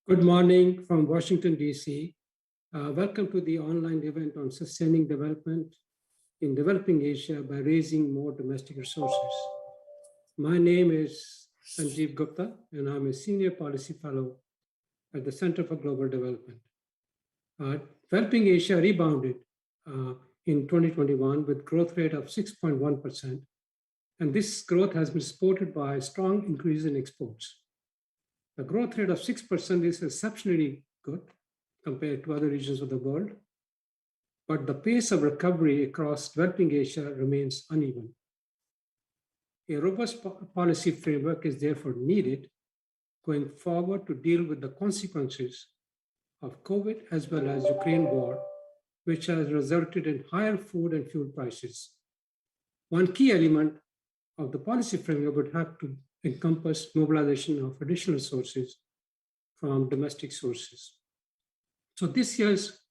Good morning from Washington, D.C. Welcome to the online event on sustaining development in developing Asia by raising more domestic resources. My name is Sanjeev Gupta, and I'm a senior policy fellow at the Center for Global Development. Developing Asia rebounded in 2021 with growth rate of 6.1%, and this growth has been supported by a strong increase in exports. The growth rate of 6% is exceptionally good compared to other regions of the world, but the pace of recovery across developing Asia remains uneven. A robust policy framework is therefore needed going forward to deal with the consequences of COVID as well as Ukraine war, which has resulted in higher food and fuel prices. One key element of the policy framework would have to encompass mobilization of additional resources from domestic sources. So this year's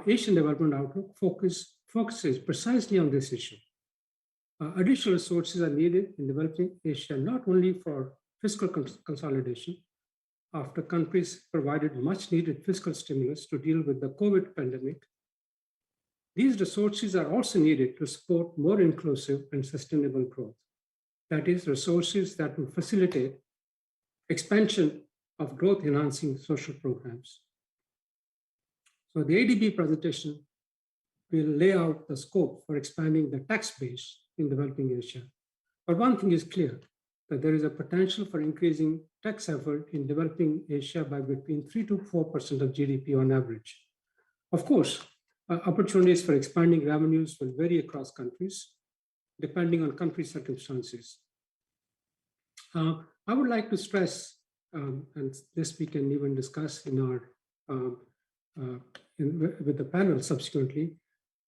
Asian Development Outlook focuses precisely on this issue. Additional resources are needed in developing Asia, not only for fiscal consolidation, after countries provided much needed fiscal stimulus to deal with the COVID pandemic. These resources are also needed to support more inclusive and sustainable growth. That is, resources that will facilitate expansion of growth-enhancing social programs. So the ADB presentation will lay out the scope for expanding the tax base in developing Asia. But one thing is clear, that there is a potential for increasing tax effort in developing Asia by between 3 to 4% of GDP on average. Of course, opportunities for expanding revenues will vary across countries, depending on country circumstances. I would like to stress, and this we can even discuss in our with the panel subsequently,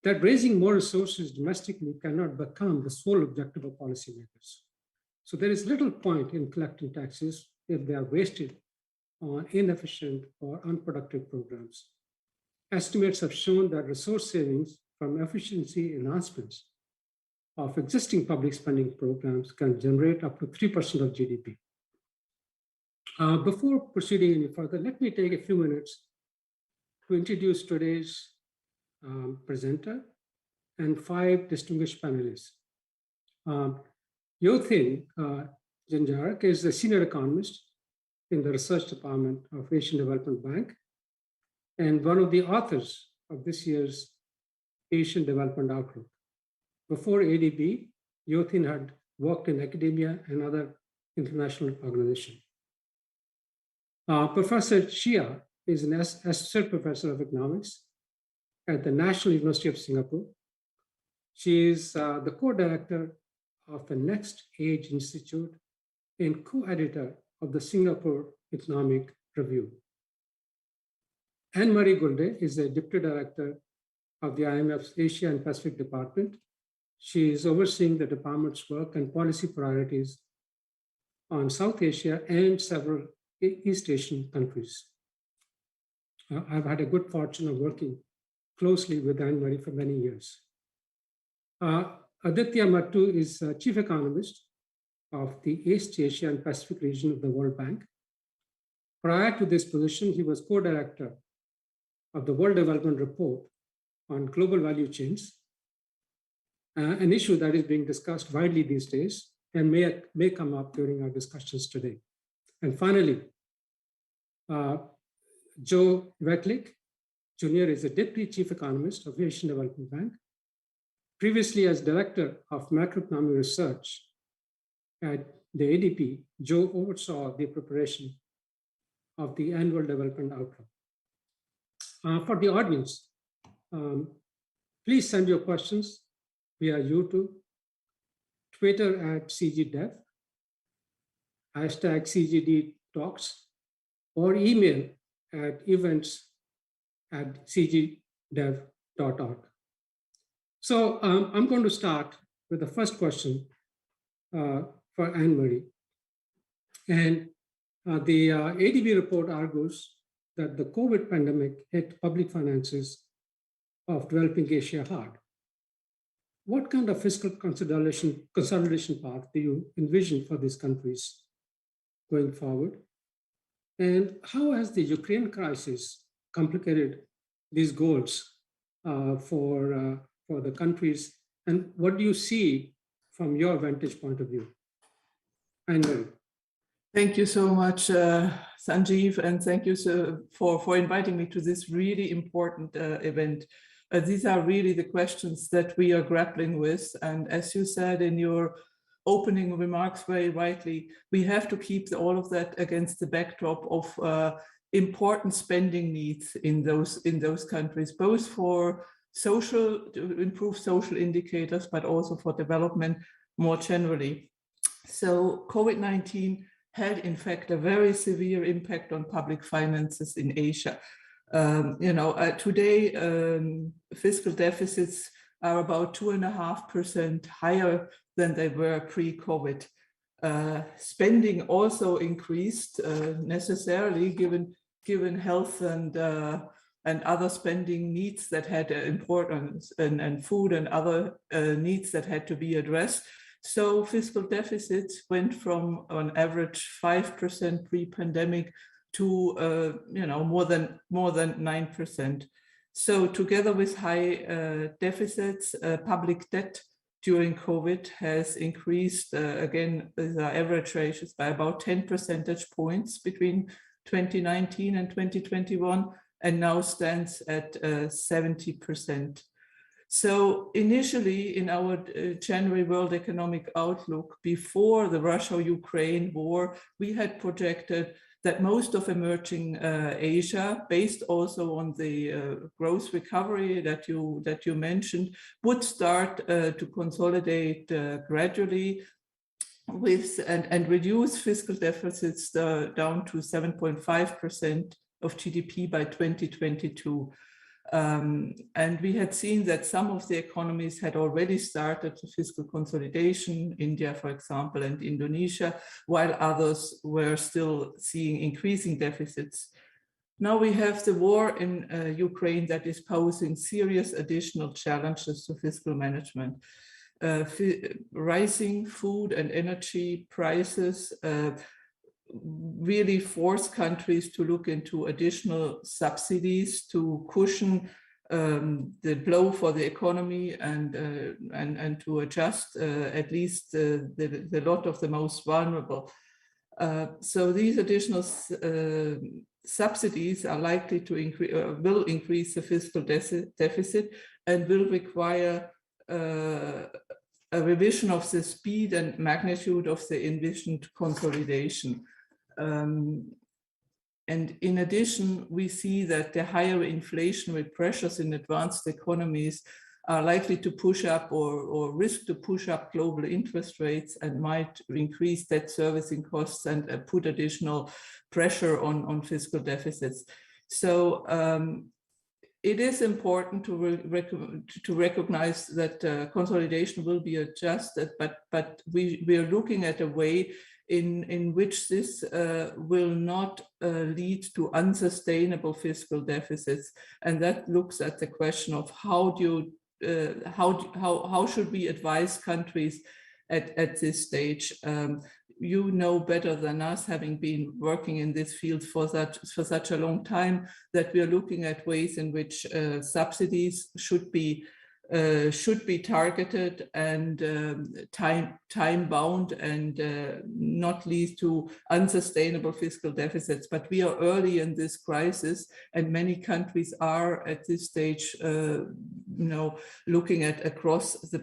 that raising more resources domestically cannot become the sole objective of policymakers. So there is little point in collecting taxes if they are wasted on inefficient or unproductive programs. Estimates have shown that resource savings from efficiency enhancements of existing public spending programs can generate up to 3% of GDP. Before proceeding any further, let me take a few minutes to introduce today's presenter and 5 distinguished panelists. Yothin Janjarak is a senior economist in the research department of Asian Development Bank and one of the authors of this year's Asian Development Outlook. Before ADB, Yothin had worked in academia and other international organizations. Professor Chia is an associate professor of economics at the National University of Singapore. She is the co-director of the Next Age Institute and co-editor of the Singapore Economic Review. Anne-Marie Gulde is the deputy director of the IMF's Asia and Pacific Department. She is overseeing the department's work and policy priorities on South Asia and several East Asian countries. I've had a good fortune of working closely with Anne-Marie for many years. Aditya Mattu is chief economist of the East Asia and Pacific region of the World Bank. Prior to this position, he was co-director of the World Development Report on global value chains, an issue that is being discussed widely these days and may come up during our discussions today. And finally, Joe Wetlick Jr. is a deputy chief economist of Asian Development Bank. Previously, as director of macroeconomic research at the ADB, Joe oversaw the preparation of the annual development outlook. For the audience, please send your questions via YouTube, Twitter at CGDev, hashtag CGD Talks, or email at events@cgdev.org. So I'm going to start with the first question for Anne-Marie. And the ADB report argues that the COVID pandemic hit public finances of developing Asia hard. What kind of fiscal consolidation path do you envision for these countries going forward? And how has the Ukraine crisis complicated these goals for the countries? And what do you see from your vantage point of view? And Thank you so much, Sanjeev, and thank you for inviting me to this really important event. These are really the questions that we are grappling with. And as you said in your opening remarks very rightly, we have to keep all of that against the backdrop of important spending needs in those countries, both for to improve social indicators, but also for development more generally. So COVID-19 had in fact a very severe impact on public finances in Asia. Today, fiscal deficits are about 2.5% higher than they were pre-COVID. Spending also increased necessarily given health and other spending needs that had importance, and food and other needs that had to be addressed. So fiscal deficits went from on average 5% pre-pandemic to more than 9%. So together with high deficits, public debt during COVID has increased again the average ratios by about 10 percentage points between 2019 and 2021, and now stands at 70%. So initially in our January World Economic Outlook, before the Russia-Ukraine war, we had projected that most of emerging Asia, based also on the growth recovery that you mentioned, would start to consolidate gradually and reduce fiscal deficits down to 7.5% of GDP by 2022. And we had seen that some of the economies had already started fiscal consolidation, India, for example, and Indonesia, while others were still seeing increasing deficits. Now we have the war in Ukraine that is posing serious additional challenges to fiscal management. Rising food and energy prices really force countries to look into additional subsidies to cushion the blow for the economy and to adjust at least the lot of the most vulnerable. So these additional subsidies are likely to will increase the fiscal deficit and will require a revision of the speed and magnitude of the envisioned consolidation. And in addition, we see that the higher inflationary pressures in advanced economies are likely to push up or risk to push up global interest rates and might increase debt servicing costs and put additional pressure on fiscal deficits. So it is important to recognize that consolidation will be adjusted, but we are looking at a way in which this will not lead to unsustainable fiscal deficits, and that looks at the question of how should we advise countries at this stage. You know better than us, having been working in this field for such a long time, that we are looking at ways in which subsidies should be targeted and time bound and not lead to unsustainable fiscal deficits. But we are early in this crisis, and many countries are at this stage, looking at across the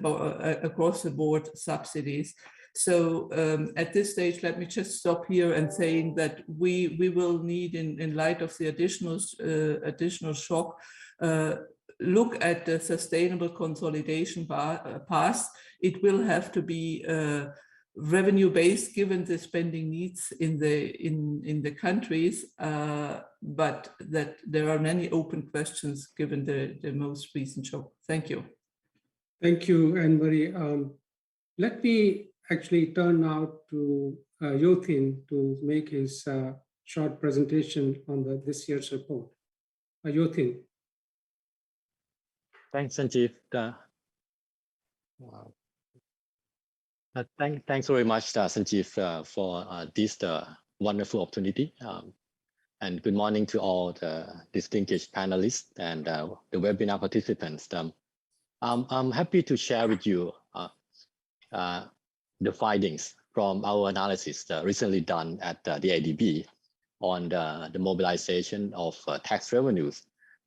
board subsidies. So at this stage, let me just stop here and saying that we will need, in light of the additional shock, look at the sustainable consolidation path. It will have to be revenue-based, given the spending needs in the countries, but that there are many open questions given the most recent shock. Thank you. Thank you, Anne-Marie. Let me actually turn now to Jotin to make his short presentation on this year's report. Jotin. Thanks, Sanjeev. Wow. Thanks very much, Sanjeev, for this wonderful opportunity. And good morning to all the distinguished panelists and the webinar participants. I'm happy to share with you the findings from our analysis recently done at the ADB on the mobilization of tax revenues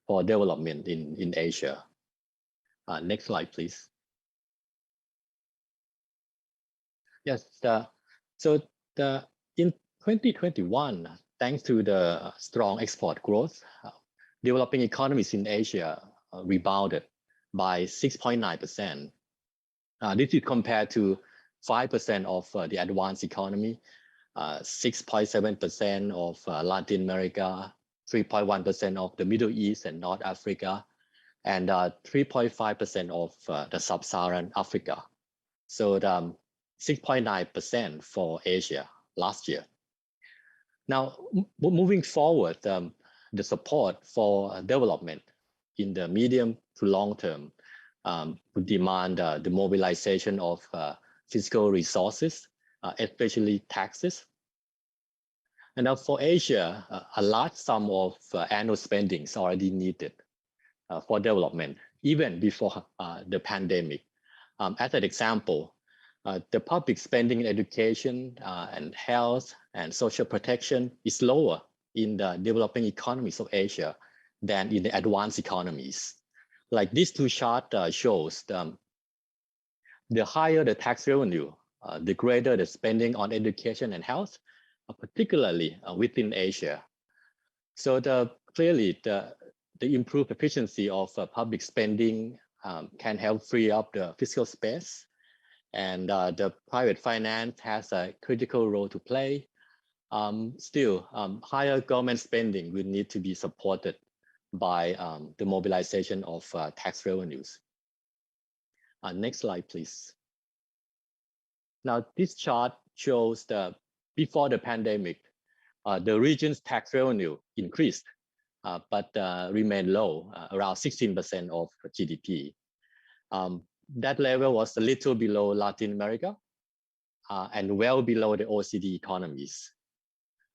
for development in Asia. Next slide, please. Yes, in 2021, thanks to the strong export growth, developing economies in Asia rebounded by 6.9%. This is compared to 5% of the advanced economy, 6.7% of Latin America, 3.1% of the Middle East and North Africa, and 3.5% of the Sub-Saharan Africa. So 6.9% for Asia last year. Now, moving forward, the support for development in the medium to long term would demand the mobilization of fiscal resources, especially taxes. And now for Asia, a large sum of annual spending is already needed for development, even before the pandemic. As an example, the public spending in education and health and social protection is lower in the developing economies of Asia than in the advanced economies. Like these two charts shows, the higher the tax revenue, the greater the spending on education and health, particularly within Asia. So clearly the improved efficiency of public spending can help free up the fiscal space. And the private finance has a critical role to play. Still, higher government spending will need to be supported by the mobilization of tax revenues. Next slide, please. Now, this chart shows before the pandemic, the region's tax revenue increased, but remained low, around 16% of GDP. That level was a little below Latin America and well below the OECD economies.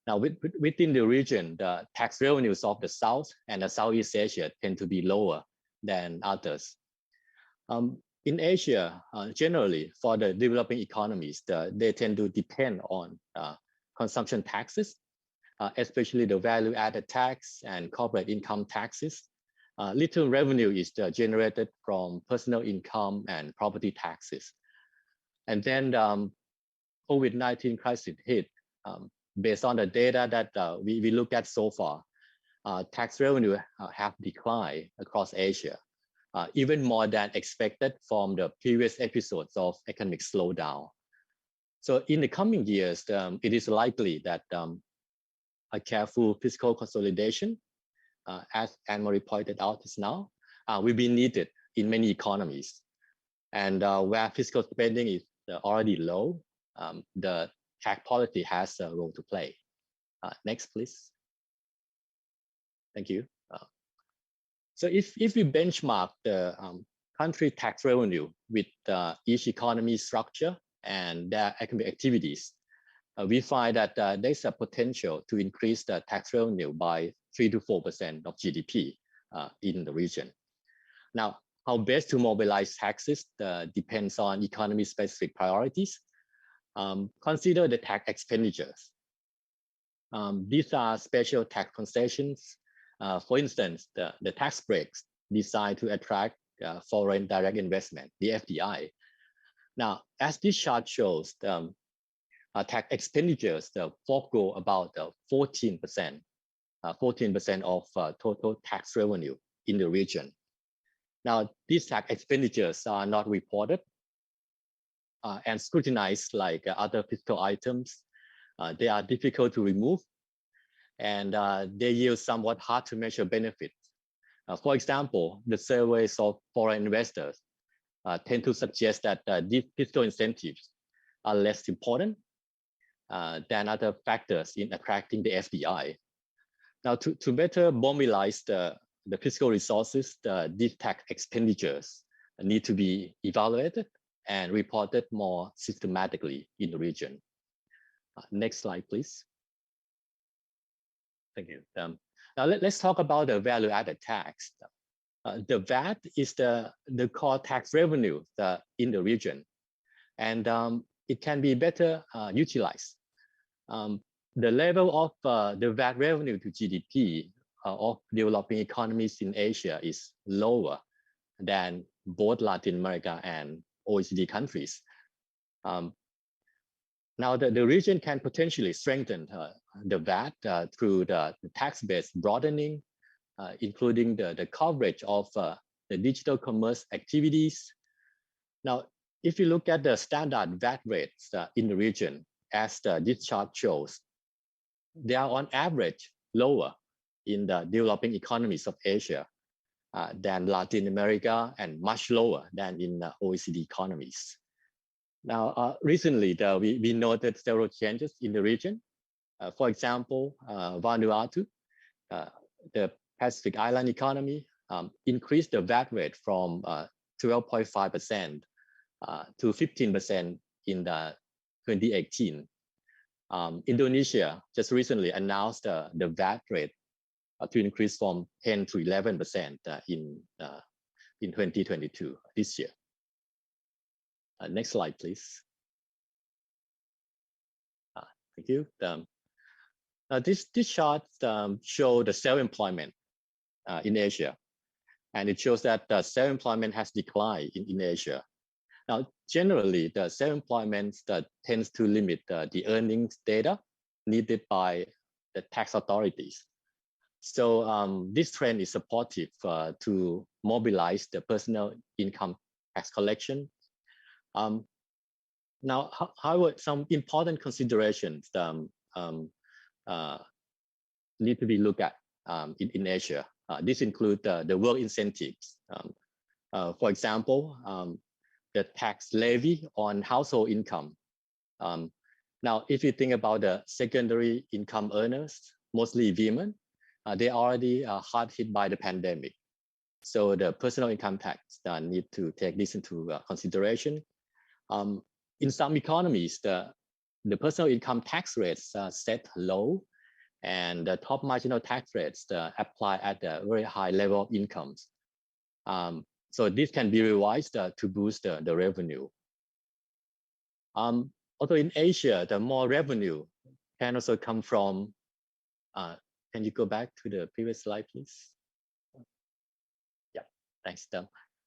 Now, within the region, the tax revenues of the South and the Southeast Asia tend to be lower than others. In Asia, generally, for the developing economies, they tend to depend on consumption taxes, especially the value-added tax and corporate income taxes. Little revenue is generated from personal income and property taxes. And then COVID-19 crisis hit. Based on the data that we look at so far, tax revenue have declined across Asia, even more than expected from the previous episodes of economic slowdown. So in the coming years, it is likely that a careful fiscal consolidation, as Anne-Marie pointed out just now, will be needed in many economies. And where fiscal spending is already low, the tax policy has a role to play. Next, please. Thank you. So if we benchmark the country tax revenue with each economy structure and their economic activities, we find that there's a potential to increase the tax revenue by 3 to 4% of GDP in the region. Now, how best to mobilize taxes depends on economy-specific priorities. Consider the tax expenditures. These are special tax concessions. For instance, the tax breaks designed to attract foreign direct investment, the FDI. Now, as this chart shows, tax expenditures forego about 14% of total tax revenue in the region. Now, these tax expenditures are not reported and scrutinized like other fiscal items. They are difficult to remove, and they yield somewhat hard to measure benefits. For example, the surveys of foreign investors tend to suggest that these fiscal incentives are less important than other factors in attracting the FDI. Now, to better mobilize the fiscal resources, these tax expenditures need to be evaluated and reported more systematically in the region. Next slide, please. Thank you. Now let's talk about the value-added tax. The VAT is the core tax revenue in the region, and it can be better utilized. The level of the VAT revenue to GDP of developing economies in Asia is lower than both Latin America and OECD countries. Now the region can potentially strengthen the VAT through the tax base broadening, including the coverage of the digital commerce activities. Now, if you look at the standard VAT rates in the region, as this chart shows, they are on average lower in the developing economies of Asia than Latin America, and much lower than in OECD economies. Now, recently, we noted several changes in the region. For example, Vanuatu, the Pacific Island economy, increased the VAT rate from 12.5% to 15% in 2018. Indonesia just recently announced the VAT rate to increase from 10 to 11% in 2022, this year. Next slide, please. Thank you. This chart shows the self-employment in Asia, and it shows that self-employment has declined in Asia. Now, generally, the self-employment tends to limit the earnings data needed by the tax authorities. So this trend is supportive to mobilize the personal income tax collection. Now, however, some important considerations need to be looked at in Asia. This includes the work incentives. For example, the tax levy on household income. Now, if you think about the secondary income earners, mostly women, they already hard hit by the pandemic. So the personal income tax need to take this into consideration. In some economies, the personal income tax rates are set low, and the top marginal tax rates apply at a very high level of incomes. So this can be revised to boost the revenue. Although in Asia, the more revenue can also come from, can you go back to the previous slide, please? Yeah, thanks,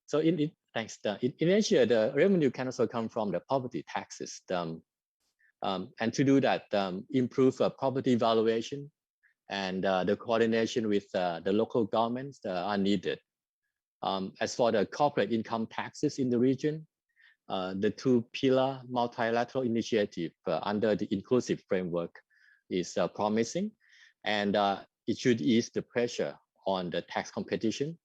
So in Asia, the revenue can also come from the property taxes. And to do that, improve property valuation and the coordination with the local governments are needed. As for the corporate income taxes in the region, the two-pillar multilateral initiative under the inclusive framework is promising, and it should ease the pressure on the tax competition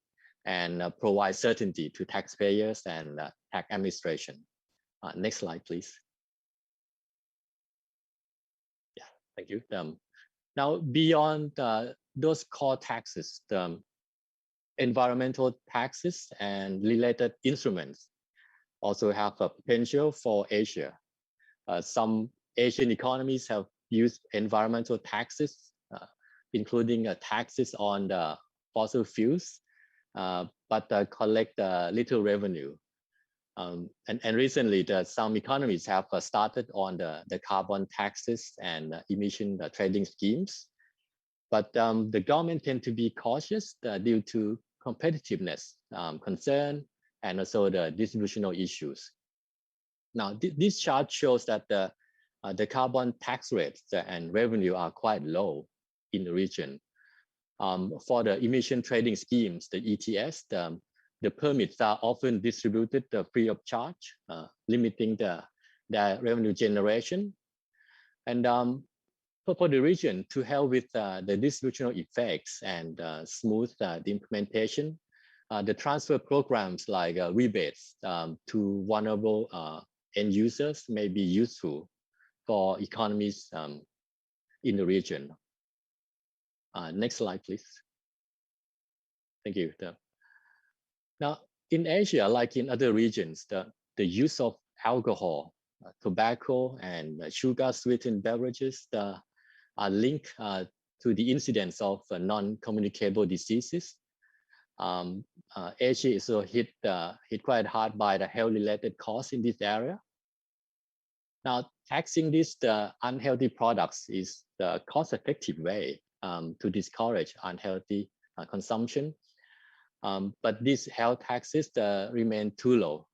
and provide certainty to taxpayers and tax administration. Next slide, please. Yeah, thank you. Now, beyond those core taxes, the environmental taxes and related instruments also have a potential for Asia. Some Asian economies have used environmental taxes, including taxes on the fossil fuels, but collect little revenue. And recently, some economies have started on the carbon taxes and emission trading schemes. But the government tend to be cautious due to competitiveness concern and also the distributional issues. Now, this chart shows that the carbon tax rates and revenue are quite low in the region. For the emission trading schemes, the ETS, the permits are often distributed free of charge, limiting the revenue generation. And for the region, to help with the distributional effects and smooth the implementation, the transfer programs like rebates to vulnerable end users may be useful for economies in the region. Next slide, please. Thank you. Now, in Asia, like in other regions, the use of alcohol, tobacco, and sugar-sweetened beverages are linked to the incidence of non-communicable diseases. Asia is also hit quite hard by the health-related costs in this area. Now, taxing these unhealthy products is the cost-effective way to discourage unhealthy consumption. But these health taxes remain too low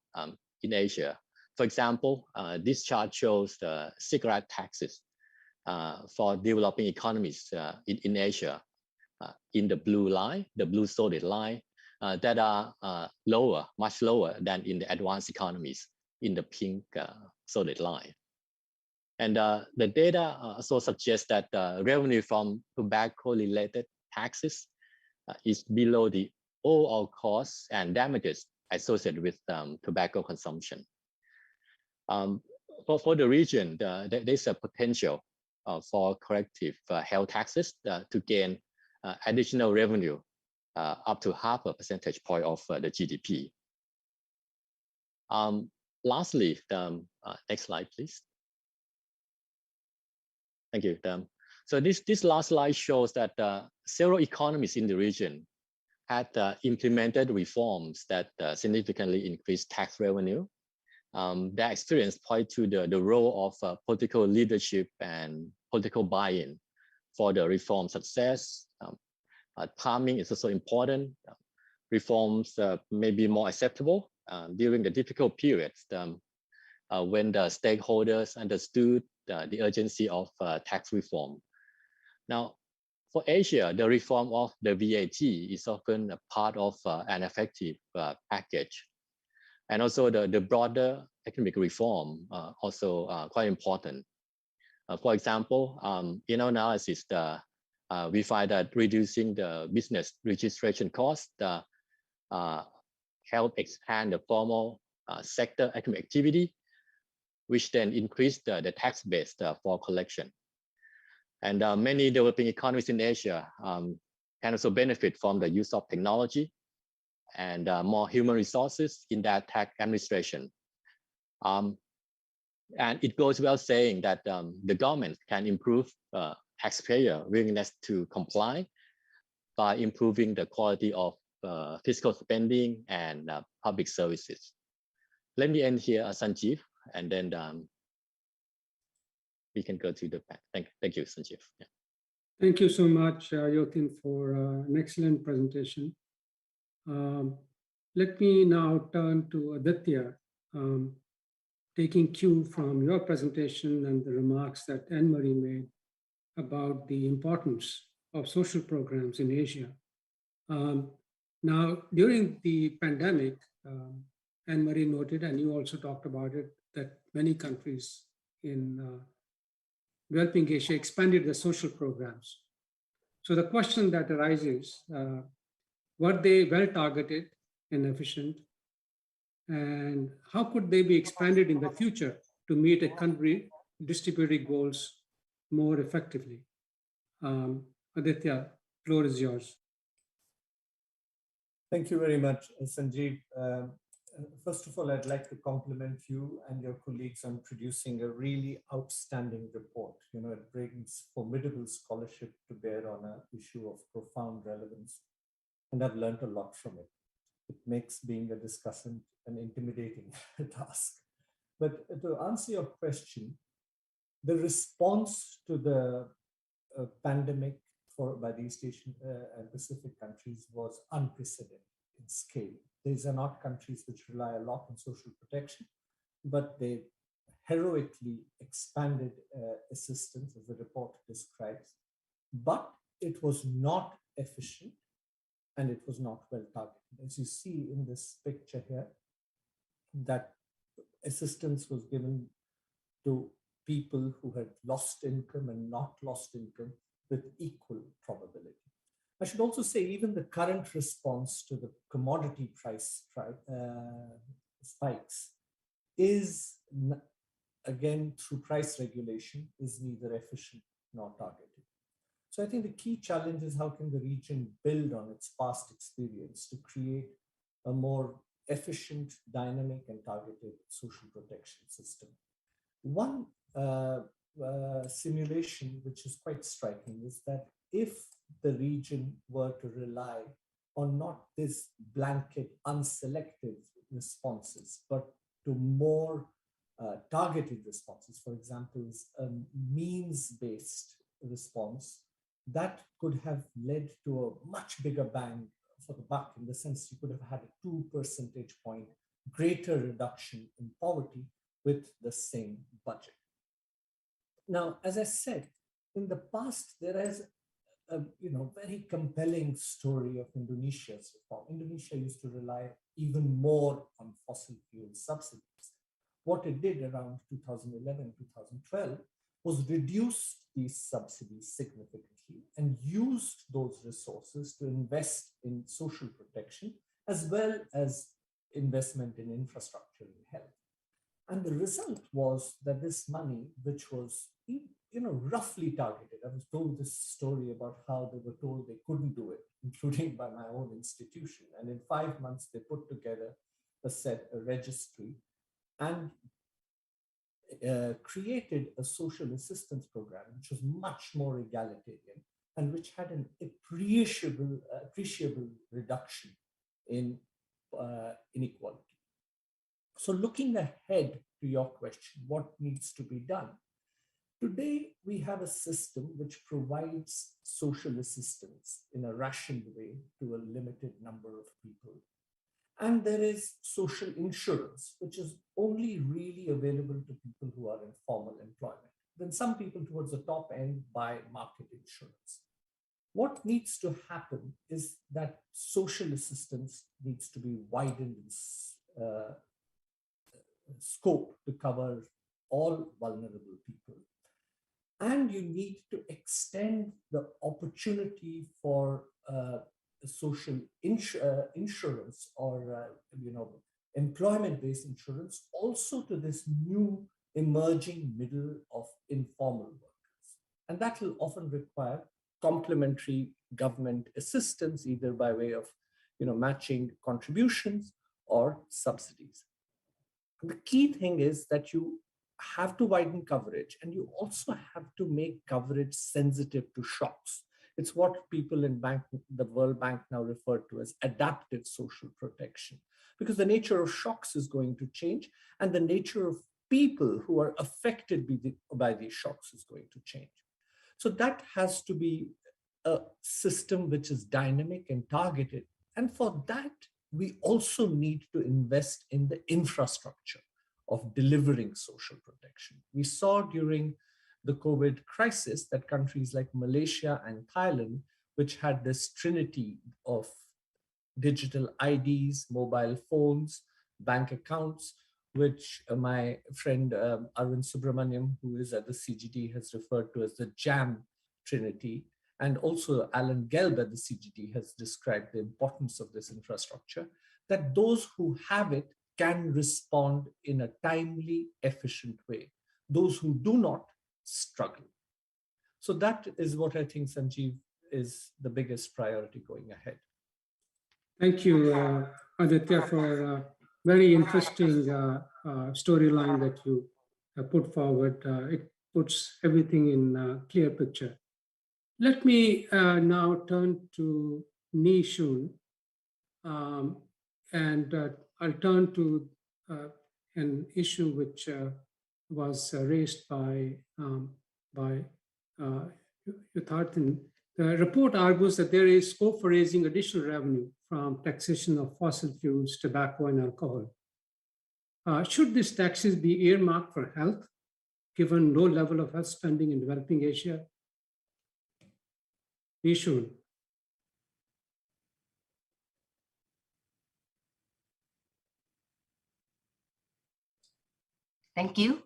in Asia. For example, this chart shows the cigarette taxes for developing economies in Asia in the blue line, the blue solid line, that are lower, much lower than in the advanced economies in the pink solid line. And the data also suggests that revenue from tobacco-related taxes is below the overall costs and damages associated with tobacco consumption. For the region, there's a potential for corrective health taxes to gain additional revenue up to 0.5 percentage point of the GDP. Lastly, next slide, please. Thank you. So this last slide shows that several economies in the region had implemented reforms that significantly increased tax revenue. That experience point to the role of political leadership and political buy-in for the reform success. Timing is also important. Reforms may be more acceptable during the difficult periods when the stakeholders understood the urgency of tax reform. Now, for Asia, the reform of the VAT is often a part of an effective package. And also the broader economic reform also quite important. For example, in our analysis, we find that reducing the business registration cost help expand the formal sector economic activity, which then increase the tax base for collection. And many developing economies in Asia can also benefit from the use of technology and more human resources in that tax administration. And it goes without saying that the government can improve taxpayer willingness to comply by improving the quality of fiscal spending and public services. Let me end here, Sanjeev, and then we can go to the back. Thank you, Sanjeev. Yeah. Thank you so much, Yotin, for an excellent presentation. Let me now turn to Aditya, taking cue from your presentation and the remarks that Anne-Marie made about the importance of social programs in Asia. Now, during the pandemic, Anne-Marie noted, and you also talked about it, that many countries in developing Asia expanded the social programs. So the question that arises, were they well targeted and efficient? And how could they be expanded in the future to meet a country distributed goals more effectively? Aditya, floor is yours. Thank you very much, Sanjeev. First of all, I'd like to compliment you and your colleagues on producing a really outstanding report. You know, it brings formidable scholarship to bear on an issue of profound relevance, and I've learned a lot from it. It makes being a discussant an intimidating task. But to answer your question, the response to the pandemic by the East Asian and Pacific countries was unprecedented in scale. These are not countries which rely a lot on social protection, but they heroically expanded assistance, as the report describes. But it was not efficient and it was not well targeted. As you see in this picture here, that assistance was given to people who had lost income and not lost income with equal probability. I should also say even the current response to the commodity price spikes is, again, through price regulation, is neither efficient nor targeted. So I think the key challenge is how can the region build on its past experience to create a more efficient, dynamic, and targeted social protection system. One simulation which is quite striking is that if the region were to rely on not this blanket, unselective responses, but to more targeted responses, for example, a means-based response, that could have led to a much bigger bang for the buck, in the sense you could have had a 2 percentage point greater reduction in poverty with the same budget. Now, as I said, in the past, there is a very compelling story of Indonesia's reform. Indonesia used to rely even more on fossil fuel subsidies. What it did around 2011, 2012 was reduce these subsidies significantly and used those resources to invest in social protection as well as investment in infrastructure and health. And the result was that this money, which was roughly targeted, I was told this story about how they were told they couldn't do it, including by my own institution. And in 5 months, they put together a registry and created a social assistance program, which was much more egalitarian and which had an appreciable reduction in inequality. So looking ahead to your question, what needs to be done? Today, we have a system which provides social assistance in a rationed way to a limited number of people. And there is social insurance, which is only really available to people who are in formal employment. Then some people towards the top end buy market insurance. What needs to happen is that social assistance needs to be widened in scope to cover all vulnerable people. And you need to extend the opportunity for social insurance or employment-based insurance also to this new emerging middle of informal workers. And that will often require complementary government assistance, either by way of matching contributions or subsidies. The key thing is that you have to widen coverage, and you also have to make coverage sensitive to shocks. It's what people in the World Bank now refer to as adaptive social protection, because the nature of shocks is going to change, and the nature of people who are affected by these shocks is going to change. So that has to be a system which is dynamic and targeted. And for that, we also need to invest in the infrastructure of delivering social protection. We saw during the COVID crisis that countries like Malaysia and Thailand, which had this trinity of digital IDs, mobile phones, bank accounts, which my friend Arvind Subramaniam, who is at the CGD, has referred to as the JAM trinity. And also Alan Gelb at the CGD has described the importance of this infrastructure, that those who have it can respond in a timely, efficient way. Those who do not struggle. So that is what I think, Sanjeev, is the biggest priority going ahead. Thank you, Aditya, for a very interesting storyline that you put forward. It puts everything in a clear picture. Let me now turn to Ni Shun, and I'll turn to an issue which was raised by Yatharthan. The report argues that there is scope for raising additional revenue from taxation of fossil fuels, tobacco, and alcohol. Should these taxes be earmarked for health, given low level of health spending in developing Asia? Ni Shun. Thank you.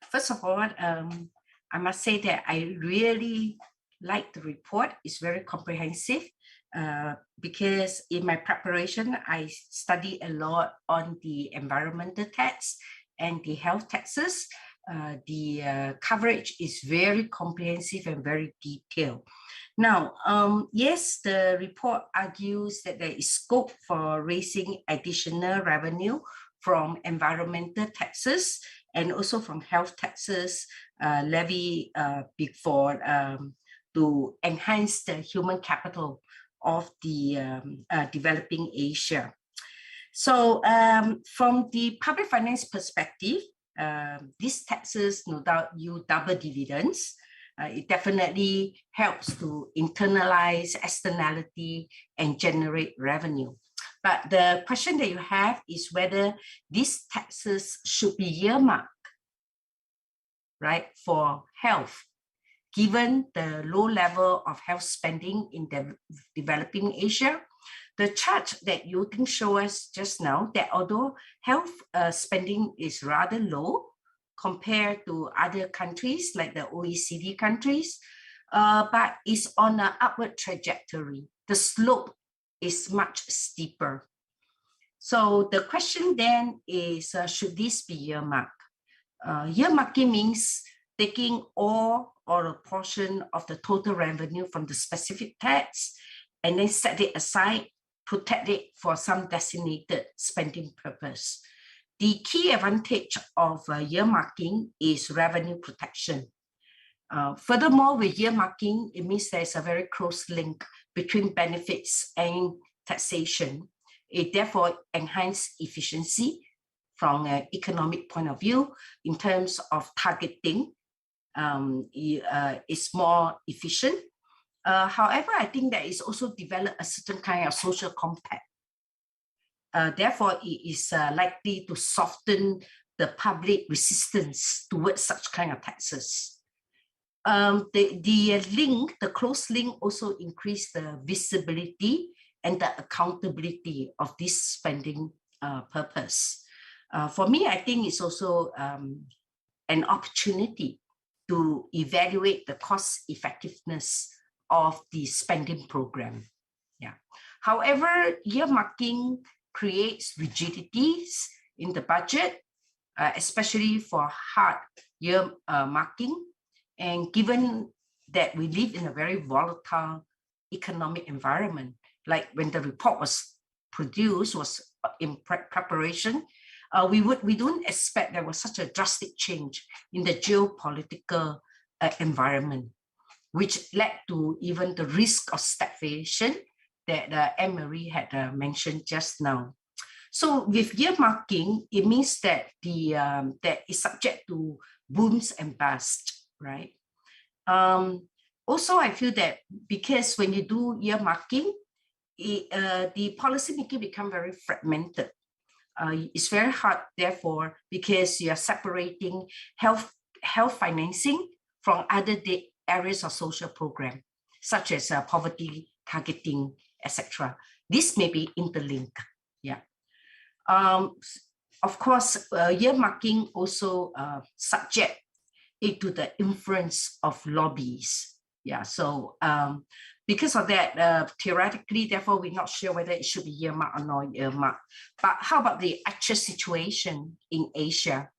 First of all, I must say that I really like the report. It's very comprehensive because in my preparation, I study a lot on the environmental tax and the health taxes. The coverage is very comprehensive and very detailed. Now, yes, the report argues that there is scope for raising additional revenue from environmental taxes and also from health taxes levied before to enhance the human capital of the developing Asia. So from the public finance perspective, these taxes no doubt yield double dividends. It definitely helps to internalize externality and generate revenue. But the question that you have is whether these taxes should be earmarked, right, for health, given the low level of health spending in the developing Asia. The chart that you can show us just now, that although health spending is rather low compared to other countries like the OECD countries, but is on an upward trajectory. The slope is much steeper. So the question then is, should this be earmarked? Earmarking means taking all or a portion of the total revenue from the specific tax and then set it aside, protect it for some designated spending purpose. The key advantage of earmarking is revenue protection. Furthermore, with earmarking, it means there's a very close link between benefits and taxation. It therefore enhances efficiency from an economic point of view in terms of targeting. It's more efficient. However, I think that it's also developed a certain kind of social compact. Therefore, it is likely to soften the public resistance towards such kind of taxes. The close link also increase the visibility and the accountability of this spending purpose. For me, I think it's also an opportunity to evaluate the cost effectiveness of the spending program. Yeah. However, earmarking creates rigidities in the budget, especially for hard earmarking. And given that we live in a very volatile economic environment, like when the report was produced, was in preparation, we don't expect there was such a drastic change in the geopolitical environment, which led to even the risk of stagflation that Anne-Marie had mentioned just now. So with earmarking, it means that that is subject to booms and busts, right? Also, I feel that because when you do earmarking, the policy making become very fragmented. It's very hard, therefore, because you are separating health financing from other areas of social program, such as poverty targeting, etc. This may be interlinked. Yeah. Of course, earmarking also subject it to the influence of lobbies. Yeah. So because of that, theoretically, therefore, we're not sure whether it should be earmarked or not earmarked. But how about the actual situation in Asia?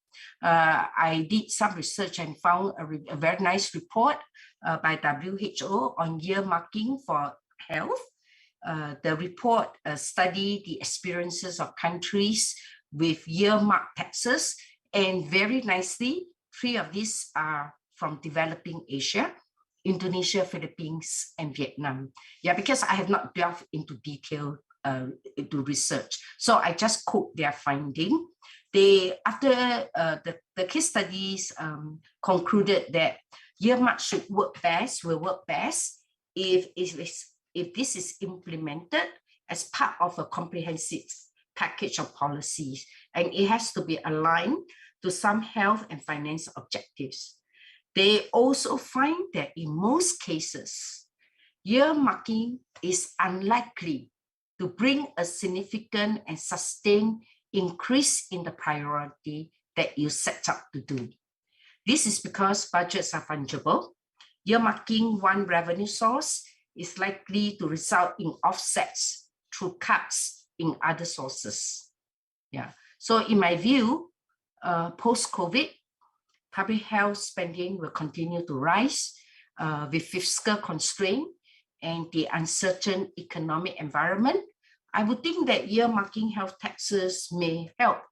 I did some research and found a very nice report by WHO on earmarking for health. The report studied the experiences of countries with earmarked taxes, and very nicely, 3 of these are from developing Asia: Indonesia, Philippines, and Vietnam. Yeah, because I have not delved into detail into research, so I just quote their finding. They, after the case studies, concluded that earmark will work best if this is implemented as part of a comprehensive package of policies, and it has to be aligned to some health and finance objectives. They also find that in most cases, earmarking is unlikely to bring a significant and sustained increase in the priority that you set up to do. This is because budgets are fungible. Earmarking one revenue source is likely to result in offsets through cuts in other sources. Yeah. So in my view, post-COVID, public health spending will continue to rise with fiscal constraint and the uncertain economic environment. I would think that earmarking health taxes may help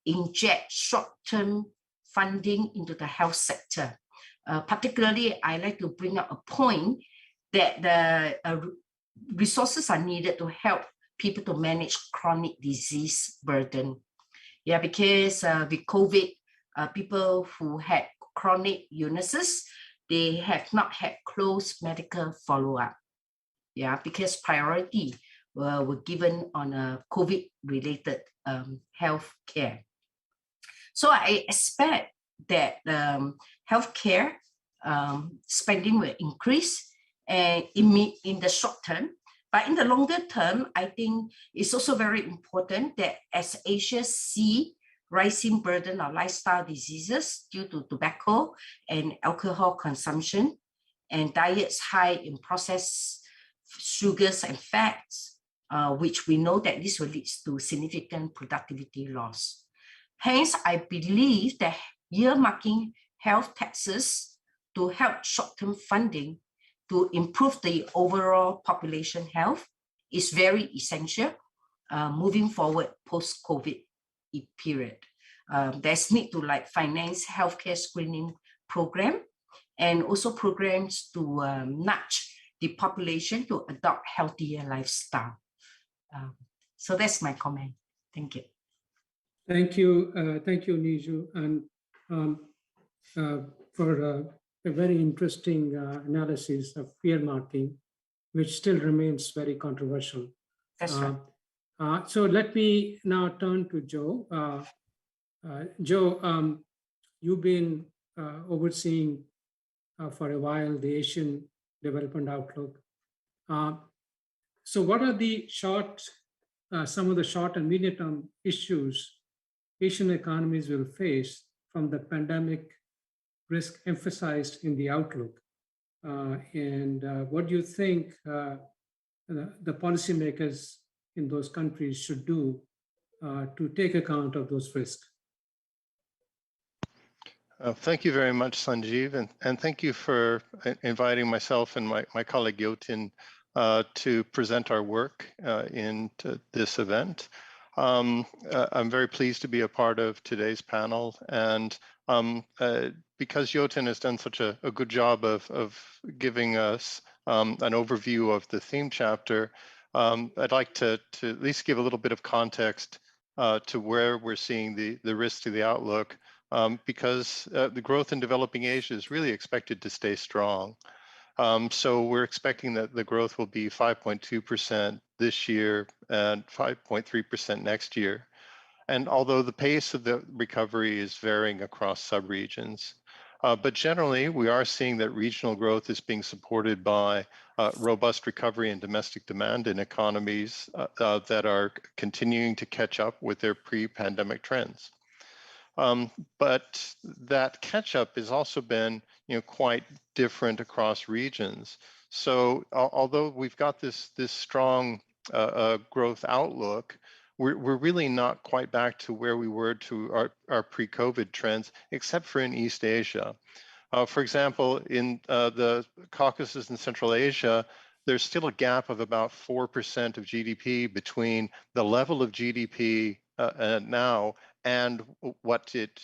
inject short-term funding into the health sector. Particularly, I like to bring up a point that the resources are needed to help people to manage chronic disease burden. Yeah, because with COVID, people who had chronic illnesses, they have not had close medical follow-up. Yeah, because priority were given on a COVID-related health care. So I expect that healthcare spending will increase and in the short term. But in the longer term, I think it's also very important that as Asia see rising burden of lifestyle diseases due to tobacco and alcohol consumption and diets high in processed sugars and fats, which we know that this will lead to significant productivity loss. Hence, I believe that earmarking health taxes to help short-term funding to improve the overall population health is very essential moving forward post-COVID period. There's need to finance healthcare screening program and also programs to nudge the population to adopt healthier lifestyle. So that's my comment. Thank you. Thank you, Niju, and for a very interesting analysis of earmarking, which still remains very controversial. That's right. So let me now turn to Joe. Joe, you've been overseeing for a while the Asian Development Outlook. So what are the some of the short and medium term issues Asian economies will face from the pandemic risk emphasized in the outlook? And what do you think the policymakers in those countries should do to take account of those risks? Thank you very much, Sanjeev, and thank you for inviting myself and my colleague Yotin to present our work in this event. I'm very pleased to be a part of today's panel, and because Yotin has done such a good job of giving us an overview of the theme chapter, I'd like to at least give a little bit of context to where we're seeing the risks to the outlook, because the growth in developing Asia is really expected to stay strong. So we're expecting that the growth will be 5.2% this year and 5.3% next year. And although the pace of the recovery is varying across subregions, but generally we are seeing that regional growth is being supported by robust recovery in domestic demand in economies that are continuing to catch up with their pre-pandemic trends. But that catch-up has also been, quite different across regions. So although we've got this strong growth outlook, we're really not quite back to where we were to our pre-COVID trends, except for in East Asia. For example, in the Caucasus and Central Asia, there's still a gap of about 4% of GDP between the level of GDP now and what it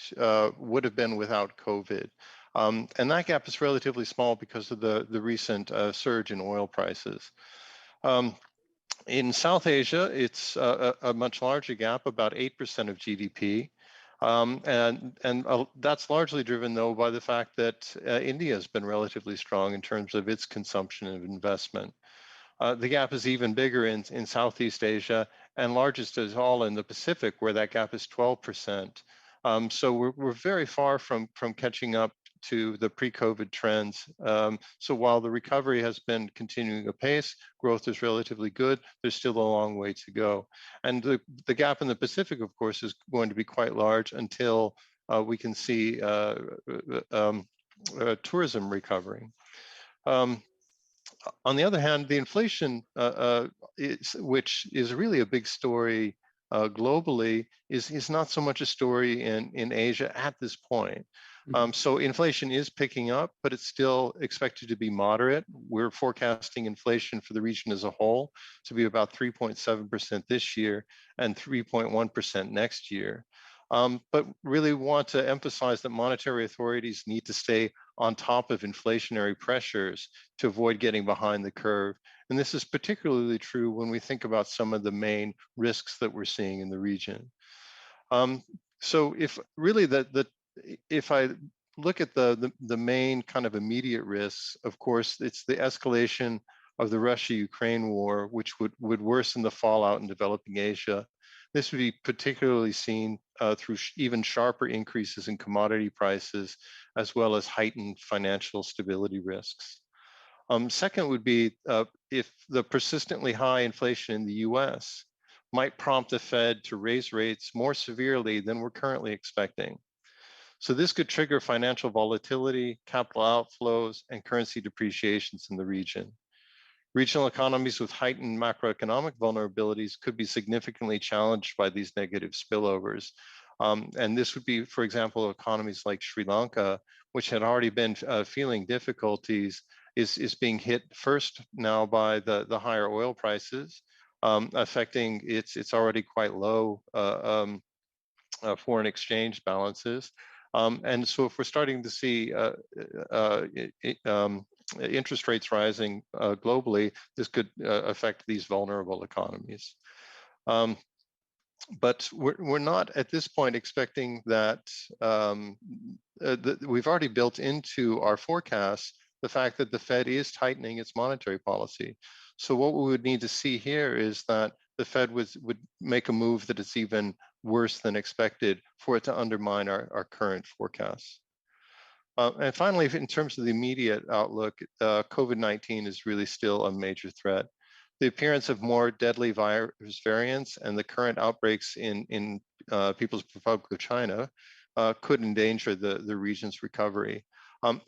would have been without COVID. And that gap is relatively small because of the recent surge in oil prices. In South Asia, it's a much larger gap, about 8% of GDP. And that's largely driven, though, by the fact that India has been relatively strong in terms of its consumption of investment. The gap is even bigger in Southeast Asia, and largest of all in the Pacific, where that gap is 12%. So we're very far from catching up to the pre-COVID trends. So while the recovery has been continuing apace, growth is relatively good, there's still a long way to go. And the gap in the Pacific, of course, is going to be quite large until we can see tourism recovering. On the other hand, the inflation, which is really a big story globally, is not so much a story in Asia at this point. So inflation is picking up, but it's still expected to be moderate. We're forecasting inflation for the region as a whole to be about 3.7% this year and 3.1% next year. But really want to emphasize that monetary authorities need to stay on top of inflationary pressures to avoid getting behind the curve. And this is particularly true when we think about some of the main risks that we're seeing in the region. So if really if I look at the main kind of immediate risks, of course, it's the escalation of the Russia-Ukraine war, which would worsen the fallout in developing Asia. This would be particularly seen through even sharper increases in commodity prices, as well as heightened financial stability risks. Second would be if the persistently high inflation in the US might prompt the Fed to raise rates more severely than we're currently expecting. So this could trigger financial volatility, capital outflows, and currency depreciations in the region. Regional economies with heightened macroeconomic vulnerabilities could be significantly challenged by these negative spillovers. And this would be, for example, economies like Sri Lanka, which had already been feeling difficulties, is being hit first now by the higher oil prices, affecting its already quite low foreign exchange balances. And so if we're starting to see interest rates rising globally, this could affect these vulnerable economies. But we're not at this point expecting that, we've already built into our forecasts the fact that the Fed is tightening its monetary policy. So what we would need to see here is that the Fed would make a move that is even worse than expected for it to undermine our current forecasts. And finally, in terms of the immediate outlook, COVID-19 is really still a major threat. The appearance of more deadly virus variants and the current outbreaks in People's Republic of China could endanger the region's recovery.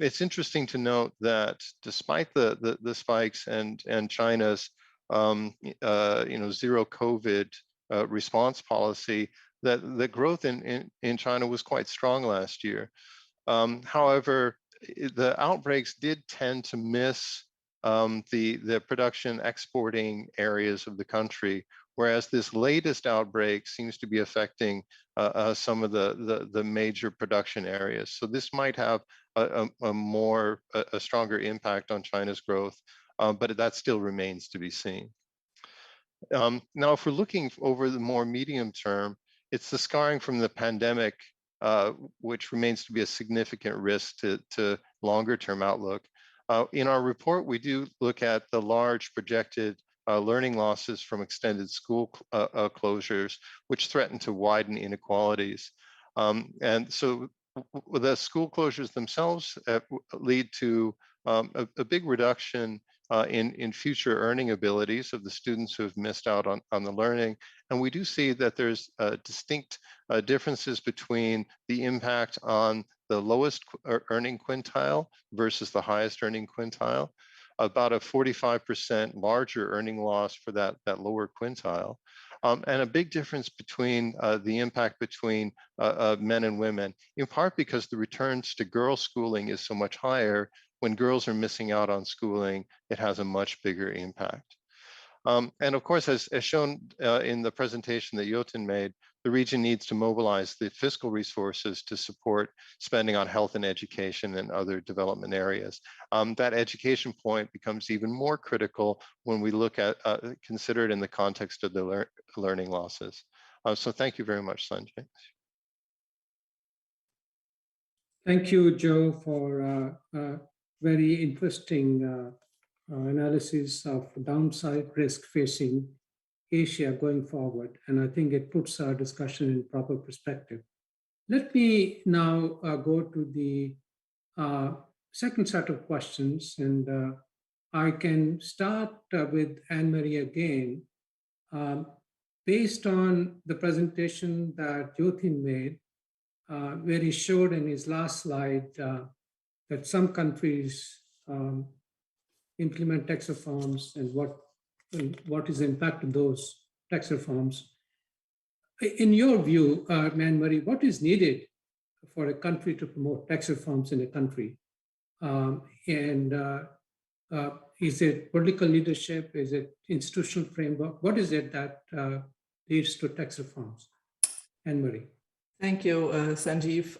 It's interesting to note that despite the spikes and China's zero COVID response policy, that the growth in China was quite strong last year. However, the outbreaks did tend to miss the production exporting areas of the country, whereas this latest outbreak seems to be affecting some of the major production areas. So this might have a stronger impact on China's growth, but that still remains to be seen. Now, if we're looking over the more medium term, it's the scarring from the pandemic, which remains to be a significant risk to longer term outlook. In our report, we do look at the large projected learning losses from extended school closures, which threaten to widen inequalities. And so the school closures themselves lead to a big reduction in future earning abilities of the students who have missed out on the learning. And we do see that there's distinct differences between the impact on the lowest earning quintile versus the highest earning quintile. About a 45% larger earning loss for that lower quintile. And a big difference between the impact between men and women, in part because the returns to girls' schooling is so much higher. When girls are missing out on schooling, it has a much bigger impact. And of course, as shown in the presentation that Jotin made, the region needs to mobilize the fiscal resources to support spending on health and education and other development areas. That education point becomes even more critical when we look at, consider it in the context of the learning losses. So thank you very much, Sanjay. Thank you, Joe, for very interesting analysis of downside risk facing Asia going forward. And I think it puts our discussion in proper perspective. Let me now go to the second set of questions. And I can start with Anne-Marie again. Based on the presentation that Jotin made, where he showed in his last slide that some countries implement tax reforms and what is the impact of those tax reforms. In your view, Anne-Marie, what is needed for a country to promote tax reforms in a country? Is it political leadership? Is it institutional framework? What is it that leads to tax reforms? Anne-Marie. Thank you, Sanjeev.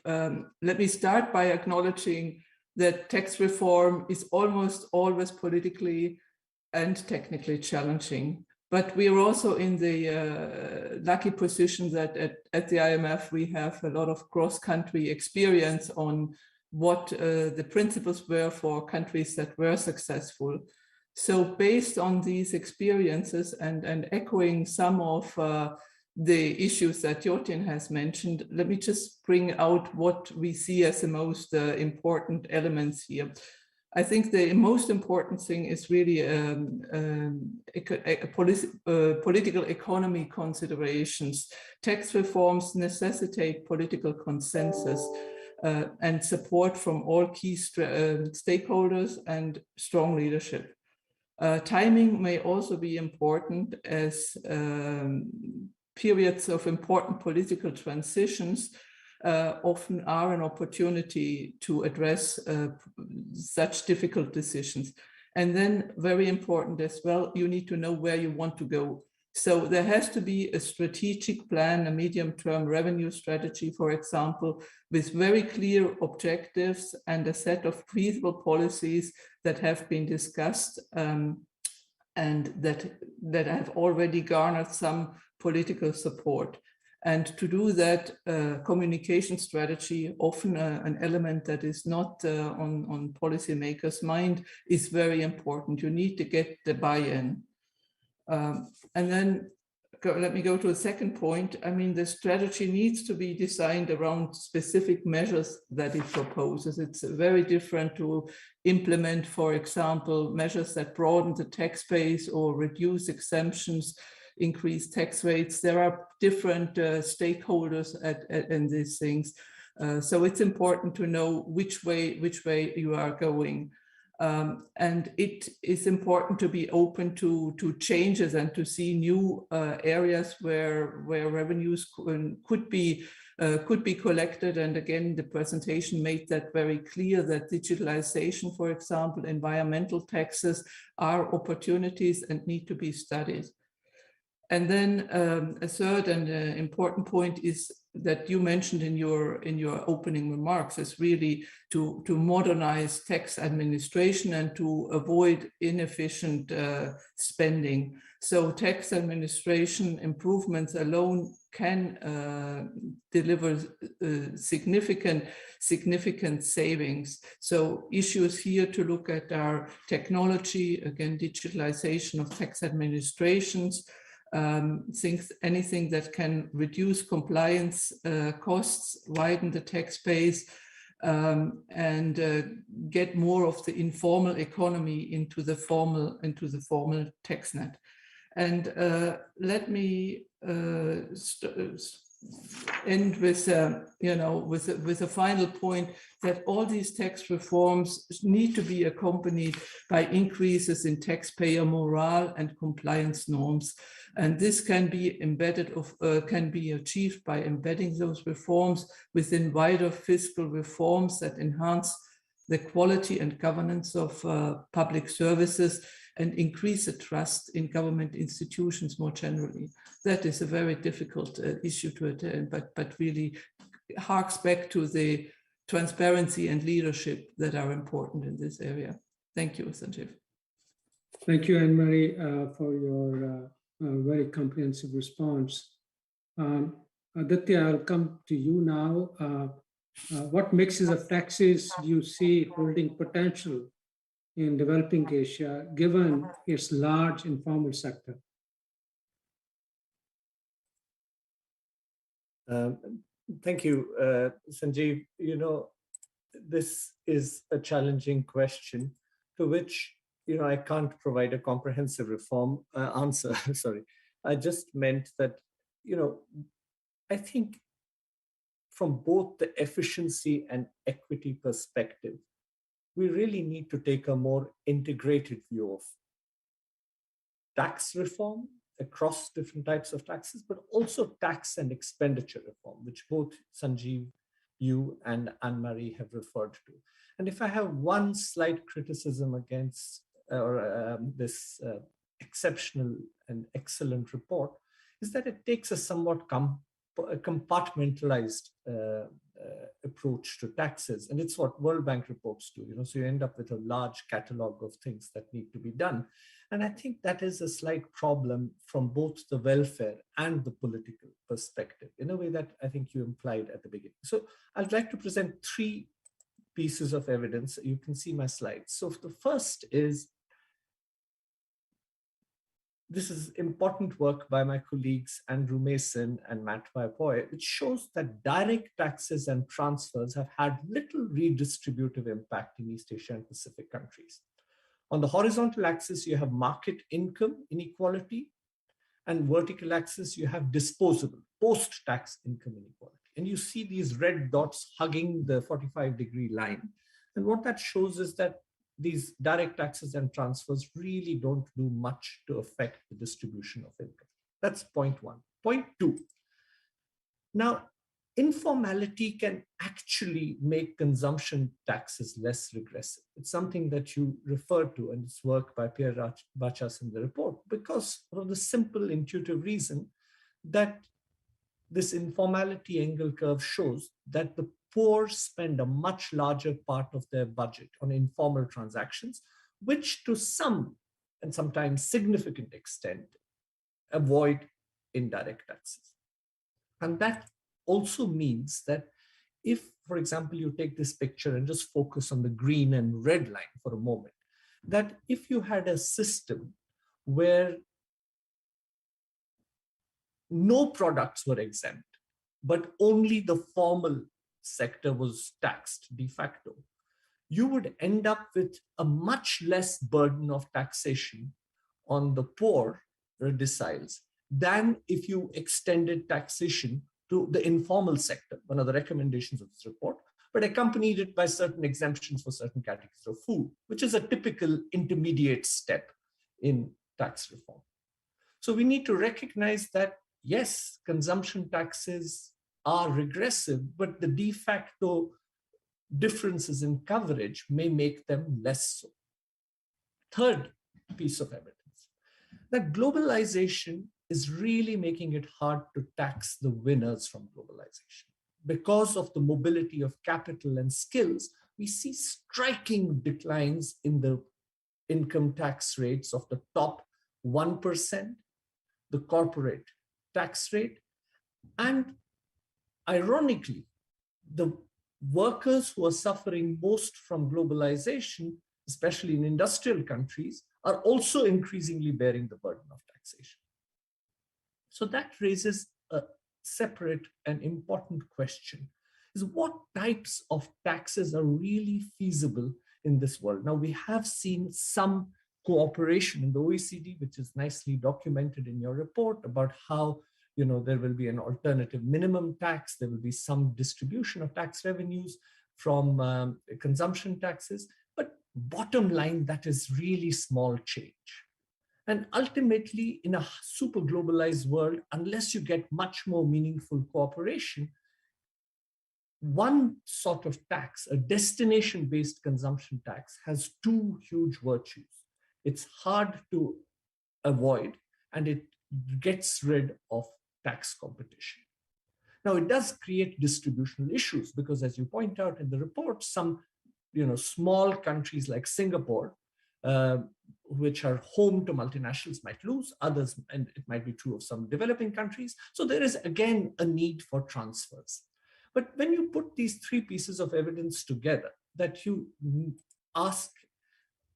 Let me start by acknowledging that tax reform is almost always politically and technically challenging. But we are also in the lucky position that at the IMF, we have a lot of cross-country experience on what the principles were for countries that were successful. So based on these experiences and echoing some of the issues that Jotin has mentioned, let me just bring out what we see as the most important elements here. I think the most important thing is really political economy considerations. Tax reforms necessitate political consensus and support from all key stakeholders and strong leadership. Timing may also be important, as periods of important political transitions often are an opportunity to address such difficult decisions. And then, very important as well, you need to know where you want to go. So there has to be a strategic plan, a medium-term revenue strategy, for example, with very clear objectives and a set of feasible policies that have been discussed and that have already garnered some political support. And to do that, communication strategy, often an element that is not on policymakers' mind, is very important. You need to get the buy-in. And then let me go to a second point. I mean, the strategy needs to be designed around specific measures that it proposes. It's very different to implement, for example, measures that broaden the tax base or reduce exemptions, increase tax rates. There are different stakeholders in these things. So it's important to know which way you are going. And it is important to be open to changes and to see new areas where revenues could be collected. And again, the presentation made that very clear, that digitalization, for example, environmental taxes are opportunities and need to be studied. And then a third and important point is that you mentioned in your opening remarks, is really to modernize tax administration and to avoid inefficient spending. So tax administration improvements alone can deliver significant savings. So issues here to look at are technology, again, digitalization of tax administrations, anything that can reduce compliance costs, widen the tax base, and get more of the informal economy into the formal tax net. And let me end with with a final point, that all these tax reforms need to be accompanied by increases in taxpayer morale and compliance norms. And this can be can be achieved by embedding those reforms within wider fiscal reforms that enhance the quality and governance of public services and increase the trust in government institutions more generally. That is a very difficult issue to attend, but really harks back to the transparency and leadership that are important in this area. Thank you, Sanjeev. Thank you, Anne-Marie, for your very comprehensive response. Aditya, I'll come to you now. What mixes of taxes do you see holding potential in developing Asia, given its large informal sector? Thank you, Sanjeev. You know, this is a challenging question to which, I can't provide a comprehensive reform answer. Sorry, I just meant that, I think from both the efficiency and equity perspective, we really need to take a more integrated view of tax reform across different types of taxes, but also tax and expenditure reform, which both Sanjeev, you and Anne-Marie have referred to. And if I have one slight criticism against this exceptional and excellent report, is that it takes a somewhat compartmentalized approach to taxes. And it's what World Bank reports do, so you end up with a large catalog of things that need to be done. And I think that is a slight problem from both the welfare and the political perspective, in a way that I think you implied at the beginning. So I'd like to present 3 pieces of evidence. You can see my slides. So the first is, this is important work by my colleagues Andrew Mason and Matt Waipoe, which shows that direct taxes and transfers have had little redistributive impact in East Asia and Pacific countries. On the horizontal axis, you have market income inequality, and vertical axis, you have disposable post-tax income inequality. And you see these red dots hugging the 45-degree line. And what that shows is that these direct taxes and transfers really don't do much to affect the distribution of income. That's point 1. Point 2. Now, informality can actually make consumption taxes less regressive. It's something that you referred to, and it's work by Pierre Bachas in the report, because of the simple intuitive reason that this informality angle curve shows that the poor spend a much larger part of their budget on informal transactions, which to some, and sometimes significant extent, avoid indirect taxes. And that also means that if, for example, you take this picture and just focus on the green and red line for a moment, that if you had a system where no products were exempt, but only the formal sector was taxed de facto, you would end up with a much less burden of taxation on the poor deciles than if you extended taxation to the informal sector, one of the recommendations of this report, but accompanied it by certain exemptions for certain categories of food, which is a typical intermediate step in tax reform. So we need to recognize that, yes, consumption taxes are regressive, but the de facto differences in coverage may make them less so. Third piece of evidence, that globalization is really making it hard to tax the winners from globalization. Because of the mobility of capital and skills, we see striking declines in the income tax rates of the top 1%, the corporate tax rate, and ironically, the workers who are suffering most from globalization, especially in industrial countries, are also increasingly bearing the burden of taxation. So that raises a separate and important question, is what types of taxes are really feasible in this world? Now, we have seen some cooperation in the OECD, which is nicely documented in your report, about how there will be an alternative minimum tax, there will be some distribution of tax revenues from consumption taxes, but bottom line, that is really small change. And ultimately, in a super globalized world, unless you get much more meaningful cooperation, one sort of tax, a destination-based consumption tax, has 2 huge virtues. It's hard to avoid, and it gets rid of tax competition. Now, it does create distributional issues because, as you point out in the report, some small countries like Singapore, which are home to multinationals, might lose, others, and it might be true of some developing countries. So there is, again, a need for transfers. But when you put these 3 pieces of evidence together, that you ask,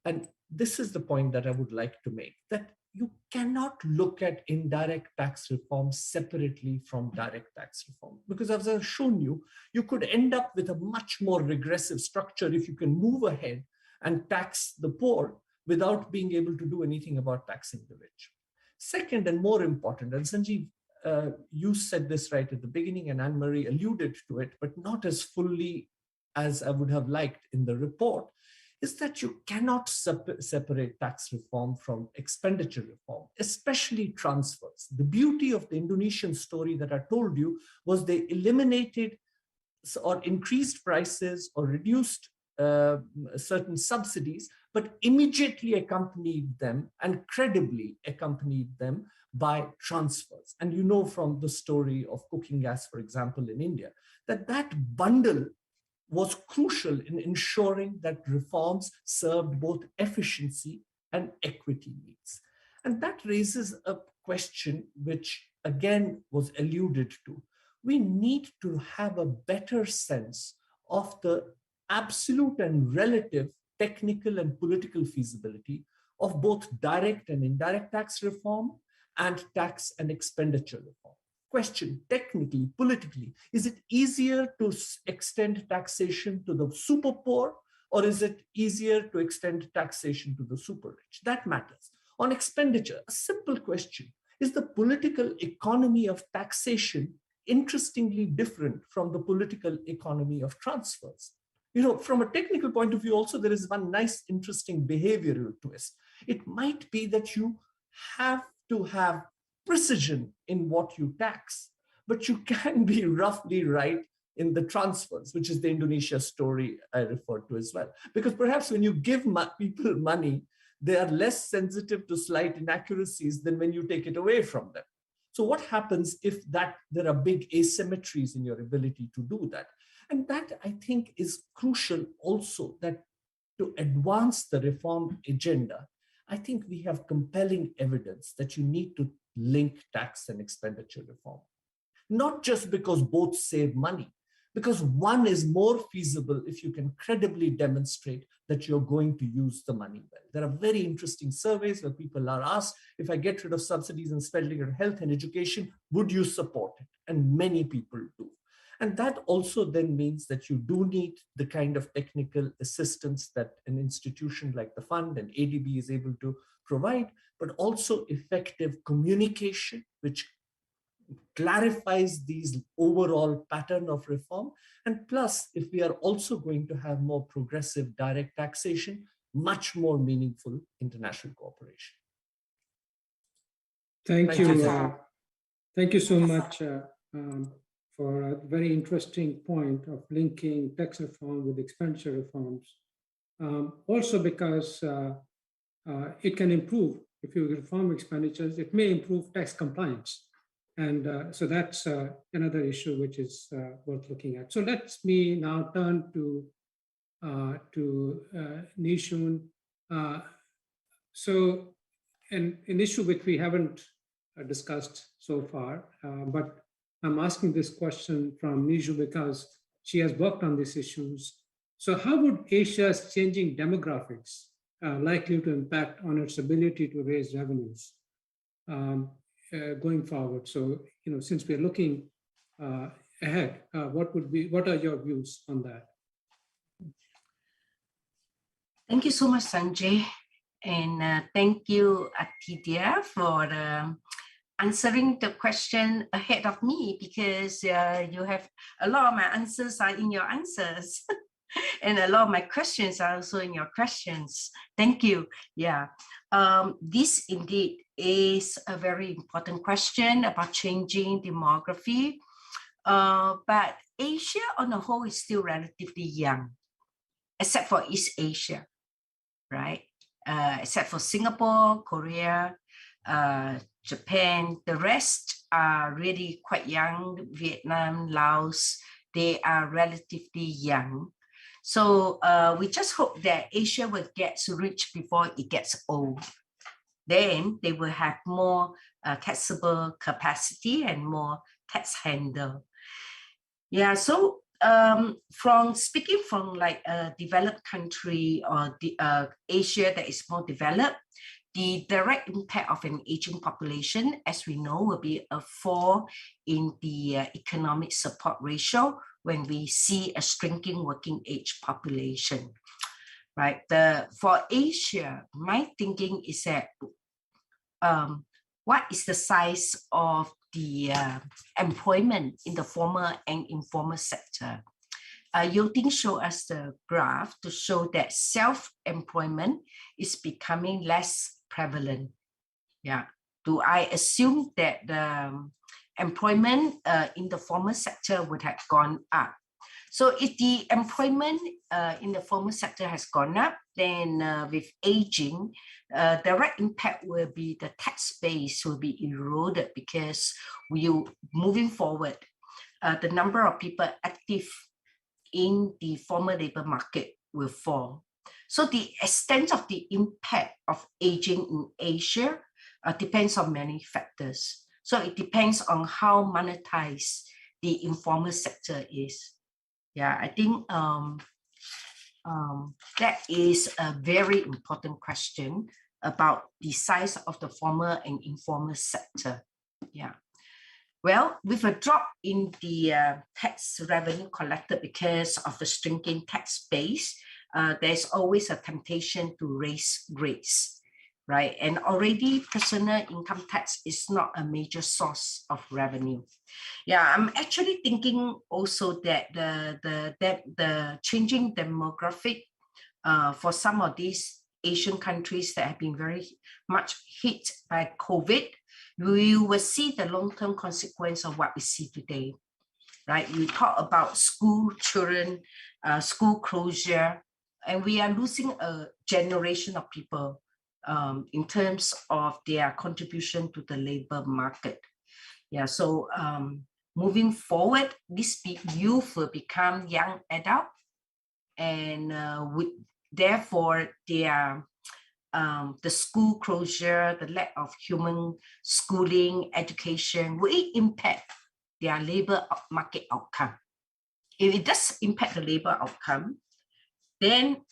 and this is the point that I would like to make, that you cannot look at indirect tax reform separately from direct tax reform. Because as I've shown you, you could end up with a much more regressive structure if you can move ahead and tax the poor without being able to do anything about taxing the rich. Second, and more important, and Sanjeev, you said this right at the beginning, and Anne-Marie alluded to it, but not as fully as I would have liked in the report, is that you cannot separate tax reform from expenditure reform, especially transfers. The beauty of the Indonesian story that I told you was they eliminated or increased prices or reduced certain subsidies, but immediately accompanied them and credibly accompanied them by transfers. And you know from the story of cooking gas, for example, in India, that that bundle was crucial in ensuring that reforms served both efficiency and equity needs. And that raises a question which again was alluded to. We need to have a better sense of the absolute and relative technical and political feasibility of both direct and indirect tax reform and tax and expenditure reform. Question, technically, politically, is it easier to extend taxation to the super poor, or is it easier to extend taxation to the super rich? That matters. On expenditure, a simple question, is the political economy of taxation interestingly different from the political economy of transfers? You know, from a technical point of view also, there is one nice, interesting behavioral twist. It might be that you have to have precision in what you tax, but you can be roughly right in the transfers, which is the Indonesia story I referred to as well. Because perhaps when you give people money, they are less sensitive to slight inaccuracies than when you take it away from them. So what happens if there are big asymmetries in your ability to do that? And that, I think, is crucial also, that to advance the reform agenda, I think we have compelling evidence that you need to link tax and expenditure reform. Not just because both save money, because one is more feasible if you can credibly demonstrate that you're going to use the money well. There are very interesting surveys where people are asked, if I get rid of subsidies and spending on health and education, would you support it? And many people do. And that also then means that you do need the kind of technical assistance that an institution like the fund and ADB is able to provide, but also effective communication, which clarifies these overall pattern of reform. And plus, if we are also going to have more progressive direct taxation, much more meaningful international cooperation. Thank you. you. Thank you so much for a very interesting point of linking tax reform with expenditure reforms. Also because it can improve, if you reform expenditures, it may improve tax compliance. And so that's another issue which is worth looking at. So let me now turn to Nishun. So an issue which we haven't discussed so far, but I'm asking this question from Nishu because she has worked on these issues. So how would Asia's changing demographics likely to impact on its ability to raise revenues going forward? So, since we're looking ahead, what are your views on that? Thank you so much, Sanjay. And thank you, Atidia, for answering the question ahead of me, because you have a lot of my answers are in your answers. And a lot of my questions are also in your questions. Thank you. Yeah, this indeed is a very important question about changing demography. But Asia on the whole is still relatively young, except for East Asia, right? Except for Singapore, Korea, Japan, the rest are really quite young. Vietnam, Laos, they are relatively young. So we just hope that Asia will get rich before it gets old. Then they will have more taxable capacity and more tax handle. Yeah, so from speaking from like a developed country or the Asia that is more developed, the direct impact of an aging population, as we know, will be a fall in the economic support ratio when we see a shrinking working age population, right? For Asia, my thinking is that what is the size of the employment in the formal and informal sector? Yoting showed us the graph to show that self-employment is becoming less prevalent. Yeah. Do I assume that the employment in the formal sector would have gone up? So if the employment in the formal sector has gone up, then with aging, direct impact will be the tax base will be eroded because moving forward, the number of people active in the formal labor market will fall. So the extent of the impact of aging in Asia depends on many factors. So it depends on how monetized the informal sector is. Yeah, I think that is a very important question about the size of the formal and informal sector. Yeah. Well, with a drop in the tax revenue collected because of the shrinking tax base, there's always a temptation to raise rates, right? And already personal income tax is not a major source of revenue. Yeah, I'm actually thinking also that the changing demographic for some of these Asian countries that have been very much hit by COVID, we will see the long-term consequence of what we see today, right? We talk about school children, school closure, and we are losing a generation of people in terms of their contribution to the labor market. Yeah, so moving forward, this youth will become young adult, and therefore their the school closure, the lack of human schooling, education, will it impact their labor market outcome? If it does impact the labor outcome, then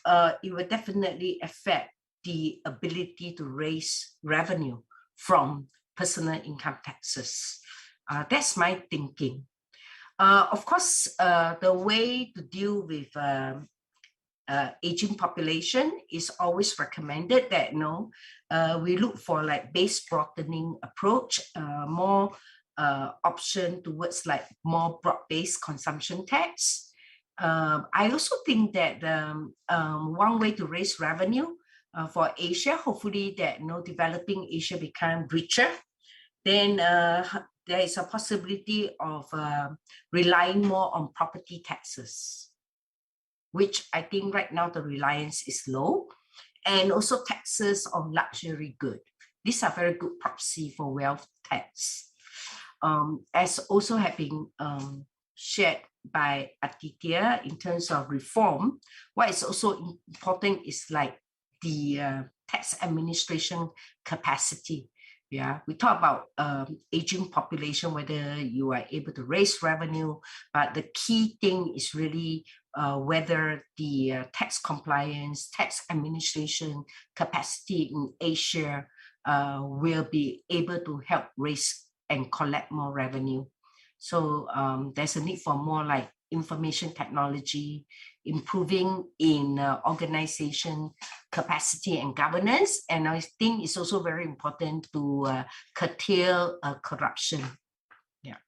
it will definitely affect the ability to raise revenue from personal income taxes. That's my thinking. Of course, the way to deal with aging population is always recommended that we look for like base broadening approach, more option towards like more broad-based consumption tax. I also think that one way to raise revenue for Asia, hopefully that developing Asia become richer, then there is a possibility of relying more on property taxes, which I think right now the reliance is low, and also taxes on luxury good. These are very good proxy for wealth tax. As also have been shared by Aditya in terms of reform, what is also important is like the tax administration capacity. Yeah, we talk about aging population, whether you are able to raise revenue, but the key thing is really whether the tax compliance, tax administration capacity in Asia will be able to help raise and collect more revenue. So there's a need for more like information technology, improving in organization capacity and governance. And I think it's also very important to curtail corruption. Yeah.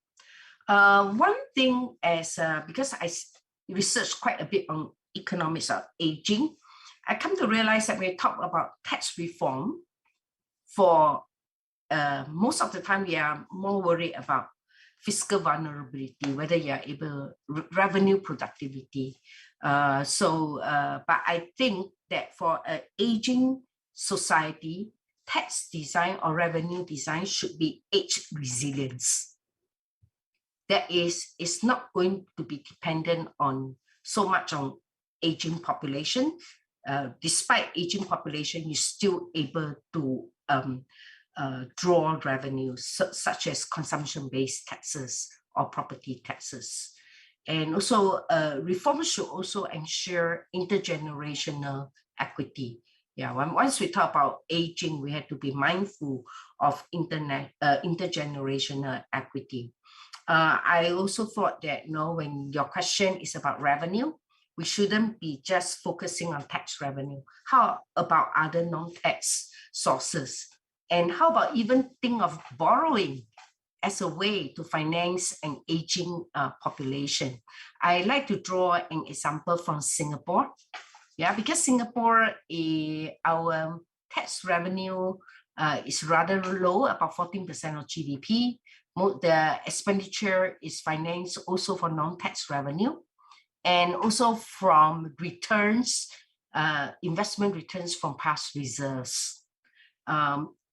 One thing as, because I researched quite a bit on economics of aging, I come to realize that when we talk about tax reform, for most of the time, we are more worried about fiscal vulnerability, whether you are able, revenue productivity. But I think that for an aging society, tax design or revenue design should be age resilience. That is, it's not going to be dependent on so much on aging population. Despite aging population, you're still able to draw revenues such as consumption-based taxes or property taxes. And also reform should also ensure intergenerational equity. Yeah, once we talk about aging, we have to be mindful of intergenerational equity. I also thought that when your question is about revenue, we shouldn't be just focusing on tax revenue. How about other non-tax sources? And how about even think of borrowing as a way to finance an aging population? I like to draw an example from Singapore. Yeah, because Singapore, our tax revenue is rather low, about 14% of GDP. The expenditure is financed also for non-tax revenue, and also from returns investment returns from past reserves.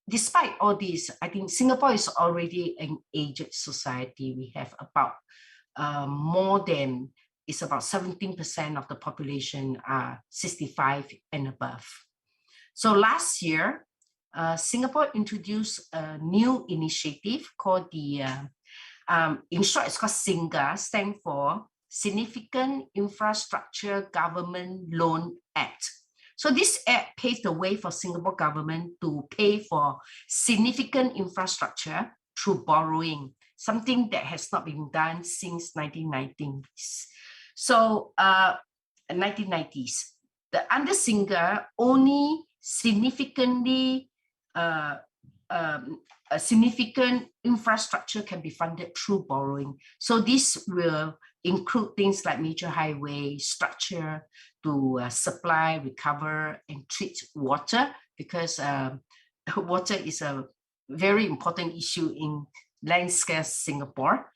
Despite all this, I think Singapore is already an aged society. We have about it's about 17% of the population are 65 and above. So last year, Singapore introduced a new initiative called the, in short, it's called SINGA, stand for Significant Infrastructure Government Loan Act. So this act paved the way for Singapore government to pay for significant infrastructure through borrowing, something that has not been done since 1990s. So 1990s, under SINGA, only significant infrastructure can be funded through borrowing. So this will include things like major highway structure to supply, recover, and treat water, because water is a very important issue in land-scarce Singapore.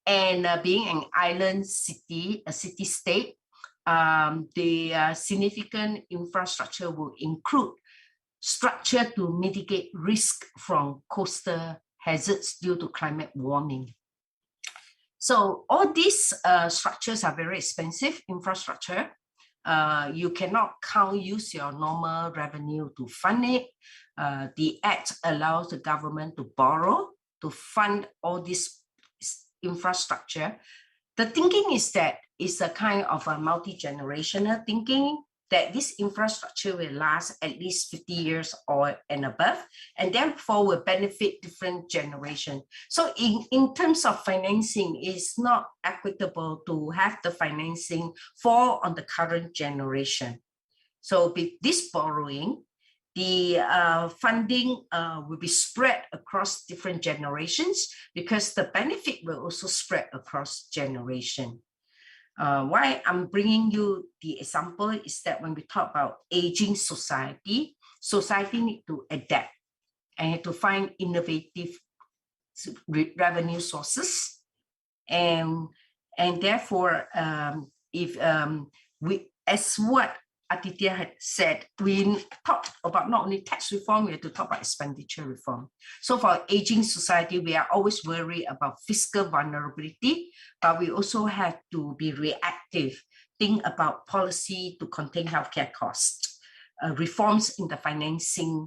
And being an island city, a city-state, the significant infrastructure will include structure to mitigate risk from coastal hazards due to climate warming. So all these structures are very expensive infrastructure. You cannot use your normal revenue to fund it. The Act allows the government to borrow to fund all this infrastructure. The thinking is that it's a kind of a multi-generational thinking, that this infrastructure will last at least 50 years or and above, and therefore will benefit different generations. So in terms of financing, it's not equitable to have the financing fall on the current generation. So with this borrowing, the funding will be spread across different generations, because the benefit will also spread across generation. Why I'm bringing you the example is that when we talk about aging society, society need to adapt and to find innovative revenue sources, and therefore, if we, as what Aditya had said, we talked about not only tax reform, we have to talk about expenditure reform. So for aging society, we are always worried about fiscal vulnerability, but we also have to be reactive, think about policy to contain healthcare costs, reforms in the financing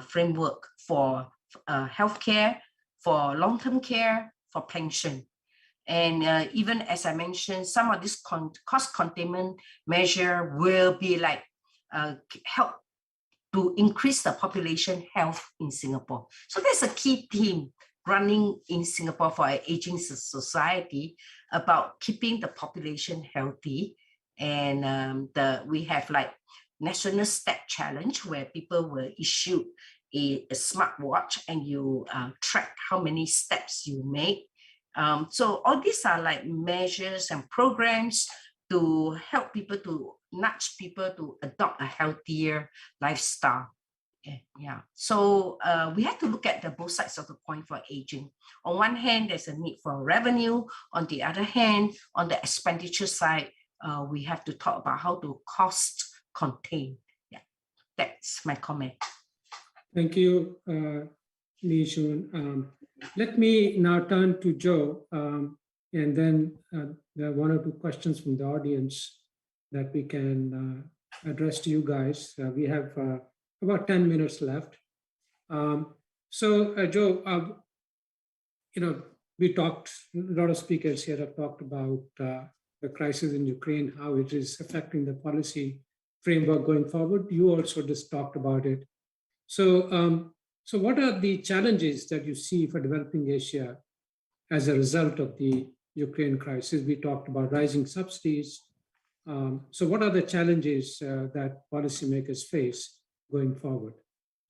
framework for healthcare, for long-term care, for pension. And even as I mentioned, some of this cost containment measure will be like help to increase the population health in Singapore. So that's a key theme running in Singapore for our aging society, about keeping the population healthy. And we have like National Step Challenge, where people will issue a smartwatch and you track how many steps you make. So all these are like measures and programs to help people, to nudge people to adopt a healthier lifestyle. Yeah. So we have to look at the both sides of the coin for aging. On one hand, there's a need for revenue. On the other hand, on the expenditure side, we have to talk about how to cost contain. Yeah, that's my comment. Thank you, Lee Jun. Let me now turn to Joe, and then there are one or two questions from the audience that we can address to you guys. We have about 10 minutes left. So Joe, we talked, a lot of speakers here have talked about the crisis in Ukraine, how it is affecting the policy framework going forward. You also just talked about it. So, so what are the challenges that you see for developing Asia as a result of the Ukraine crisis? We talked about rising subsidies. So what are the challenges that policymakers face going forward?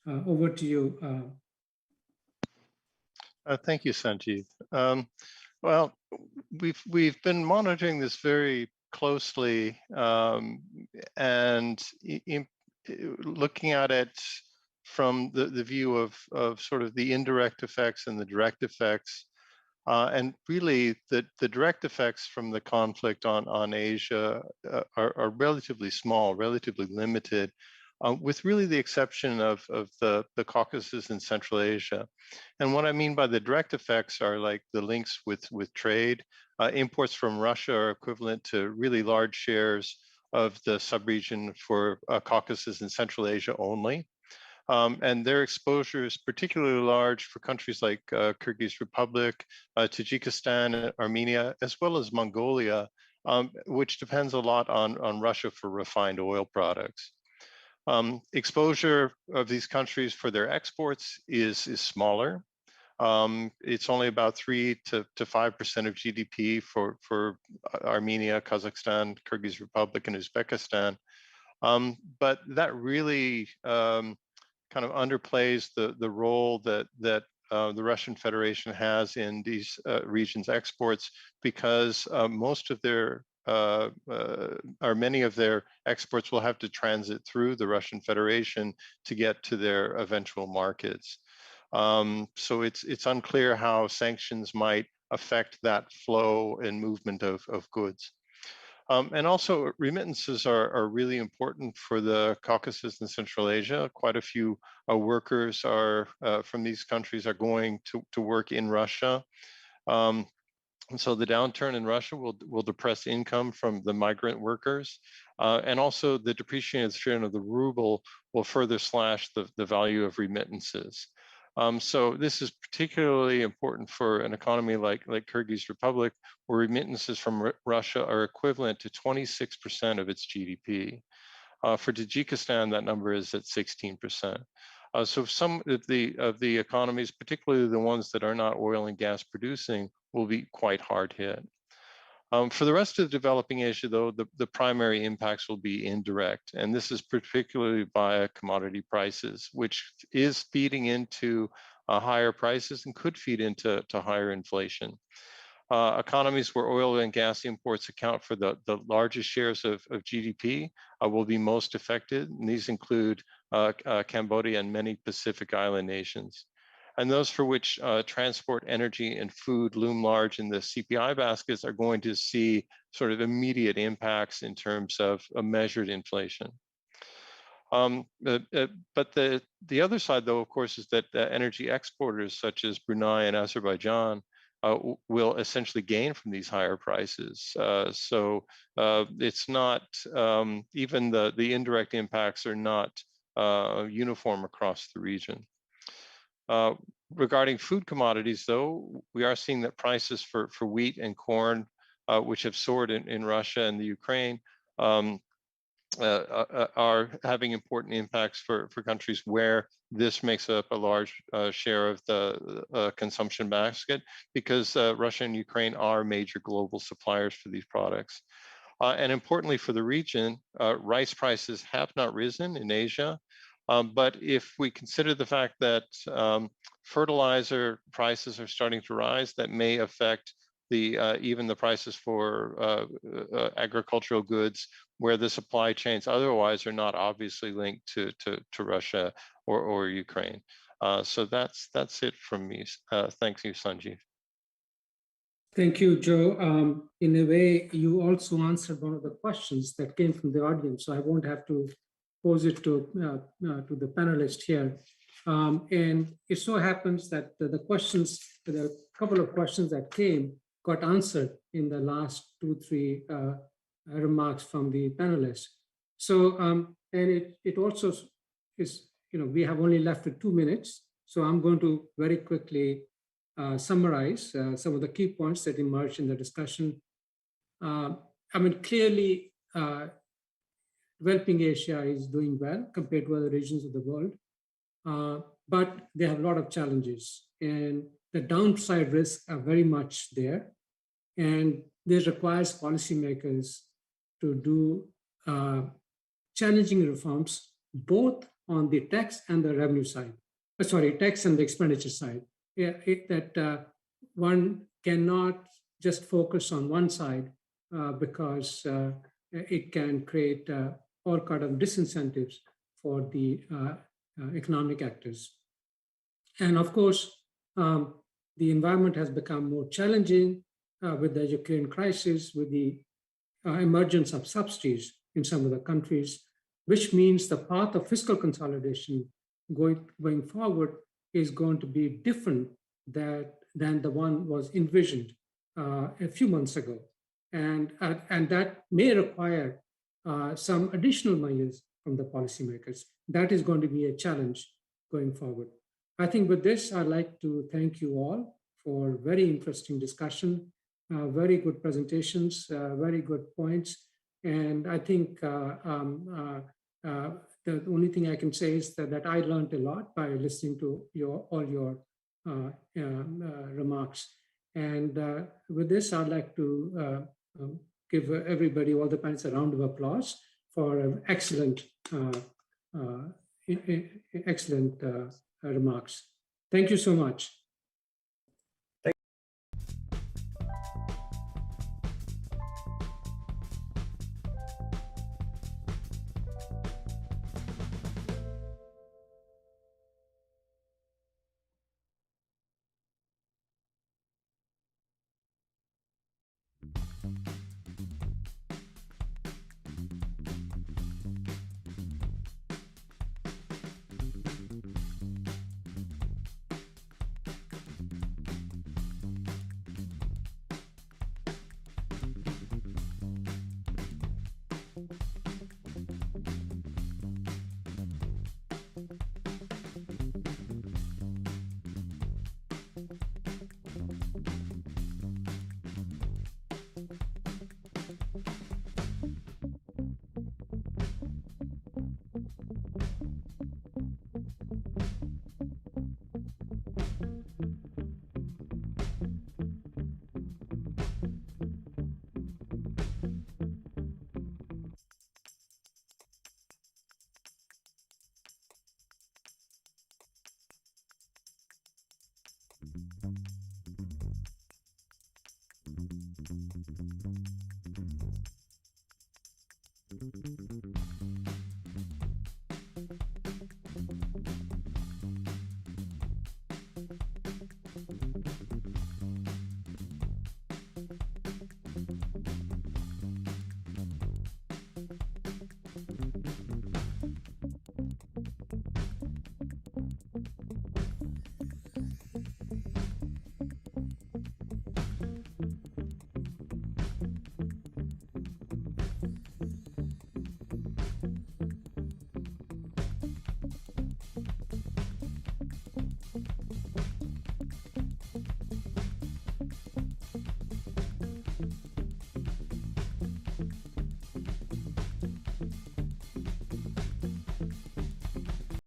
Over to you. Thank you, Sanjeev. Well, we've been monitoring this very closely, and looking at it from the view of sort of the indirect effects and the direct effects. And really, the direct effects from the conflict on Asia are relatively small, relatively limited, with really the exception of the Caucasus and Central Asia. And what I mean by the direct effects are like the links with trade. Imports from Russia are equivalent to really large shares of the subregion for Caucasus and Central Asia only. And their exposure is particularly large for countries like Kyrgyz Republic, Tajikistan, Armenia, as well as Mongolia, which depends a lot on Russia for refined oil products. Exposure of these countries for their exports is smaller. It's only about 3 to 5% of GDP for Armenia, Kazakhstan, Kyrgyz Republic, and Uzbekistan. But that really kind of underplays the role that the Russian Federation has in these regions' exports, because most of their or many of their exports will have to transit through the Russian Federation to get to their eventual markets. So it's unclear how sanctions might affect that flow and movement of goods. And also remittances are really important for the Caucasus and Central Asia. Quite a few workers are from these countries are going to work in Russia. And so the downturn in Russia will depress income from the migrant workers. And also the depreciation of the ruble will further slash the value of remittances. So this is particularly important for an economy like Kyrgyz Republic, where remittances from Russia are equivalent to 26% of its GDP. For Tajikistan, that number is at 16%. So some of the economies, particularly the ones that are not oil and gas producing, will be quite hard hit. For the rest of developing Asia, though, the primary impacts will be indirect, and this is particularly via commodity prices, which is feeding into higher prices and could feed into higher inflation. Economies where oil and gas imports account for the largest shares of GDP will be most affected, and these include Cambodia and many Pacific Island nations. And those for which transport, energy, and food loom large in the CPI baskets are going to see sort of immediate impacts in terms of a measured inflation. But the other side, though, of course, is that energy exporters such as Brunei and Azerbaijan will essentially gain from these higher prices. So it's not, even the indirect impacts are not uniform across the region. Regarding food commodities, though, we are seeing that prices for wheat and corn, which have soared in Russia and the Ukraine, are having important impacts for countries where this makes up a large share of the consumption basket, because Russia and Ukraine are major global suppliers for these products. And importantly for the region, rice prices have not risen in Asia. But if we consider the fact that fertilizer prices are starting to rise, that may affect even the prices for agricultural goods, where the supply chains otherwise are not obviously linked to Russia or Ukraine. So that's it from me. Thank you, Sanjeev. Thank you, Joe. In a way, you also answered one of the questions that came from the audience, so I won't have to pose it to the panelists here. And it so happens that the couple of questions that came got answered in the last 2-3 remarks from the panelists. So, and it also is, we have only left with 2 minutes, so I'm going to very quickly summarize some of the key points that emerged in the discussion. I mean, clearly, developing Asia is doing well compared to other regions of the world, but they have a lot of challenges, and the downside risks are very much there. And this requires policymakers to do challenging reforms, both on the tax and the revenue side, tax and the expenditure side. That one cannot just focus on one side because it can create all kind of disincentives for the economic actors. And of course, The environment has become more challenging with the Ukraine crisis, with the emergence of subsidies in some of the countries, which means the path of fiscal consolidation going forward is going to be different than the one was envisioned a few months ago. And that may require some additional measures from the policymakers. That is going to be a challenge going forward. I think with this, I'd like to thank you all for very interesting discussion, very good presentations, very good points. And I think the only thing I can say is that I learned a lot by listening to all your remarks. And with this, I'd like to give everybody, all the panelists, a round of applause for excellent remarks. Thank you so much.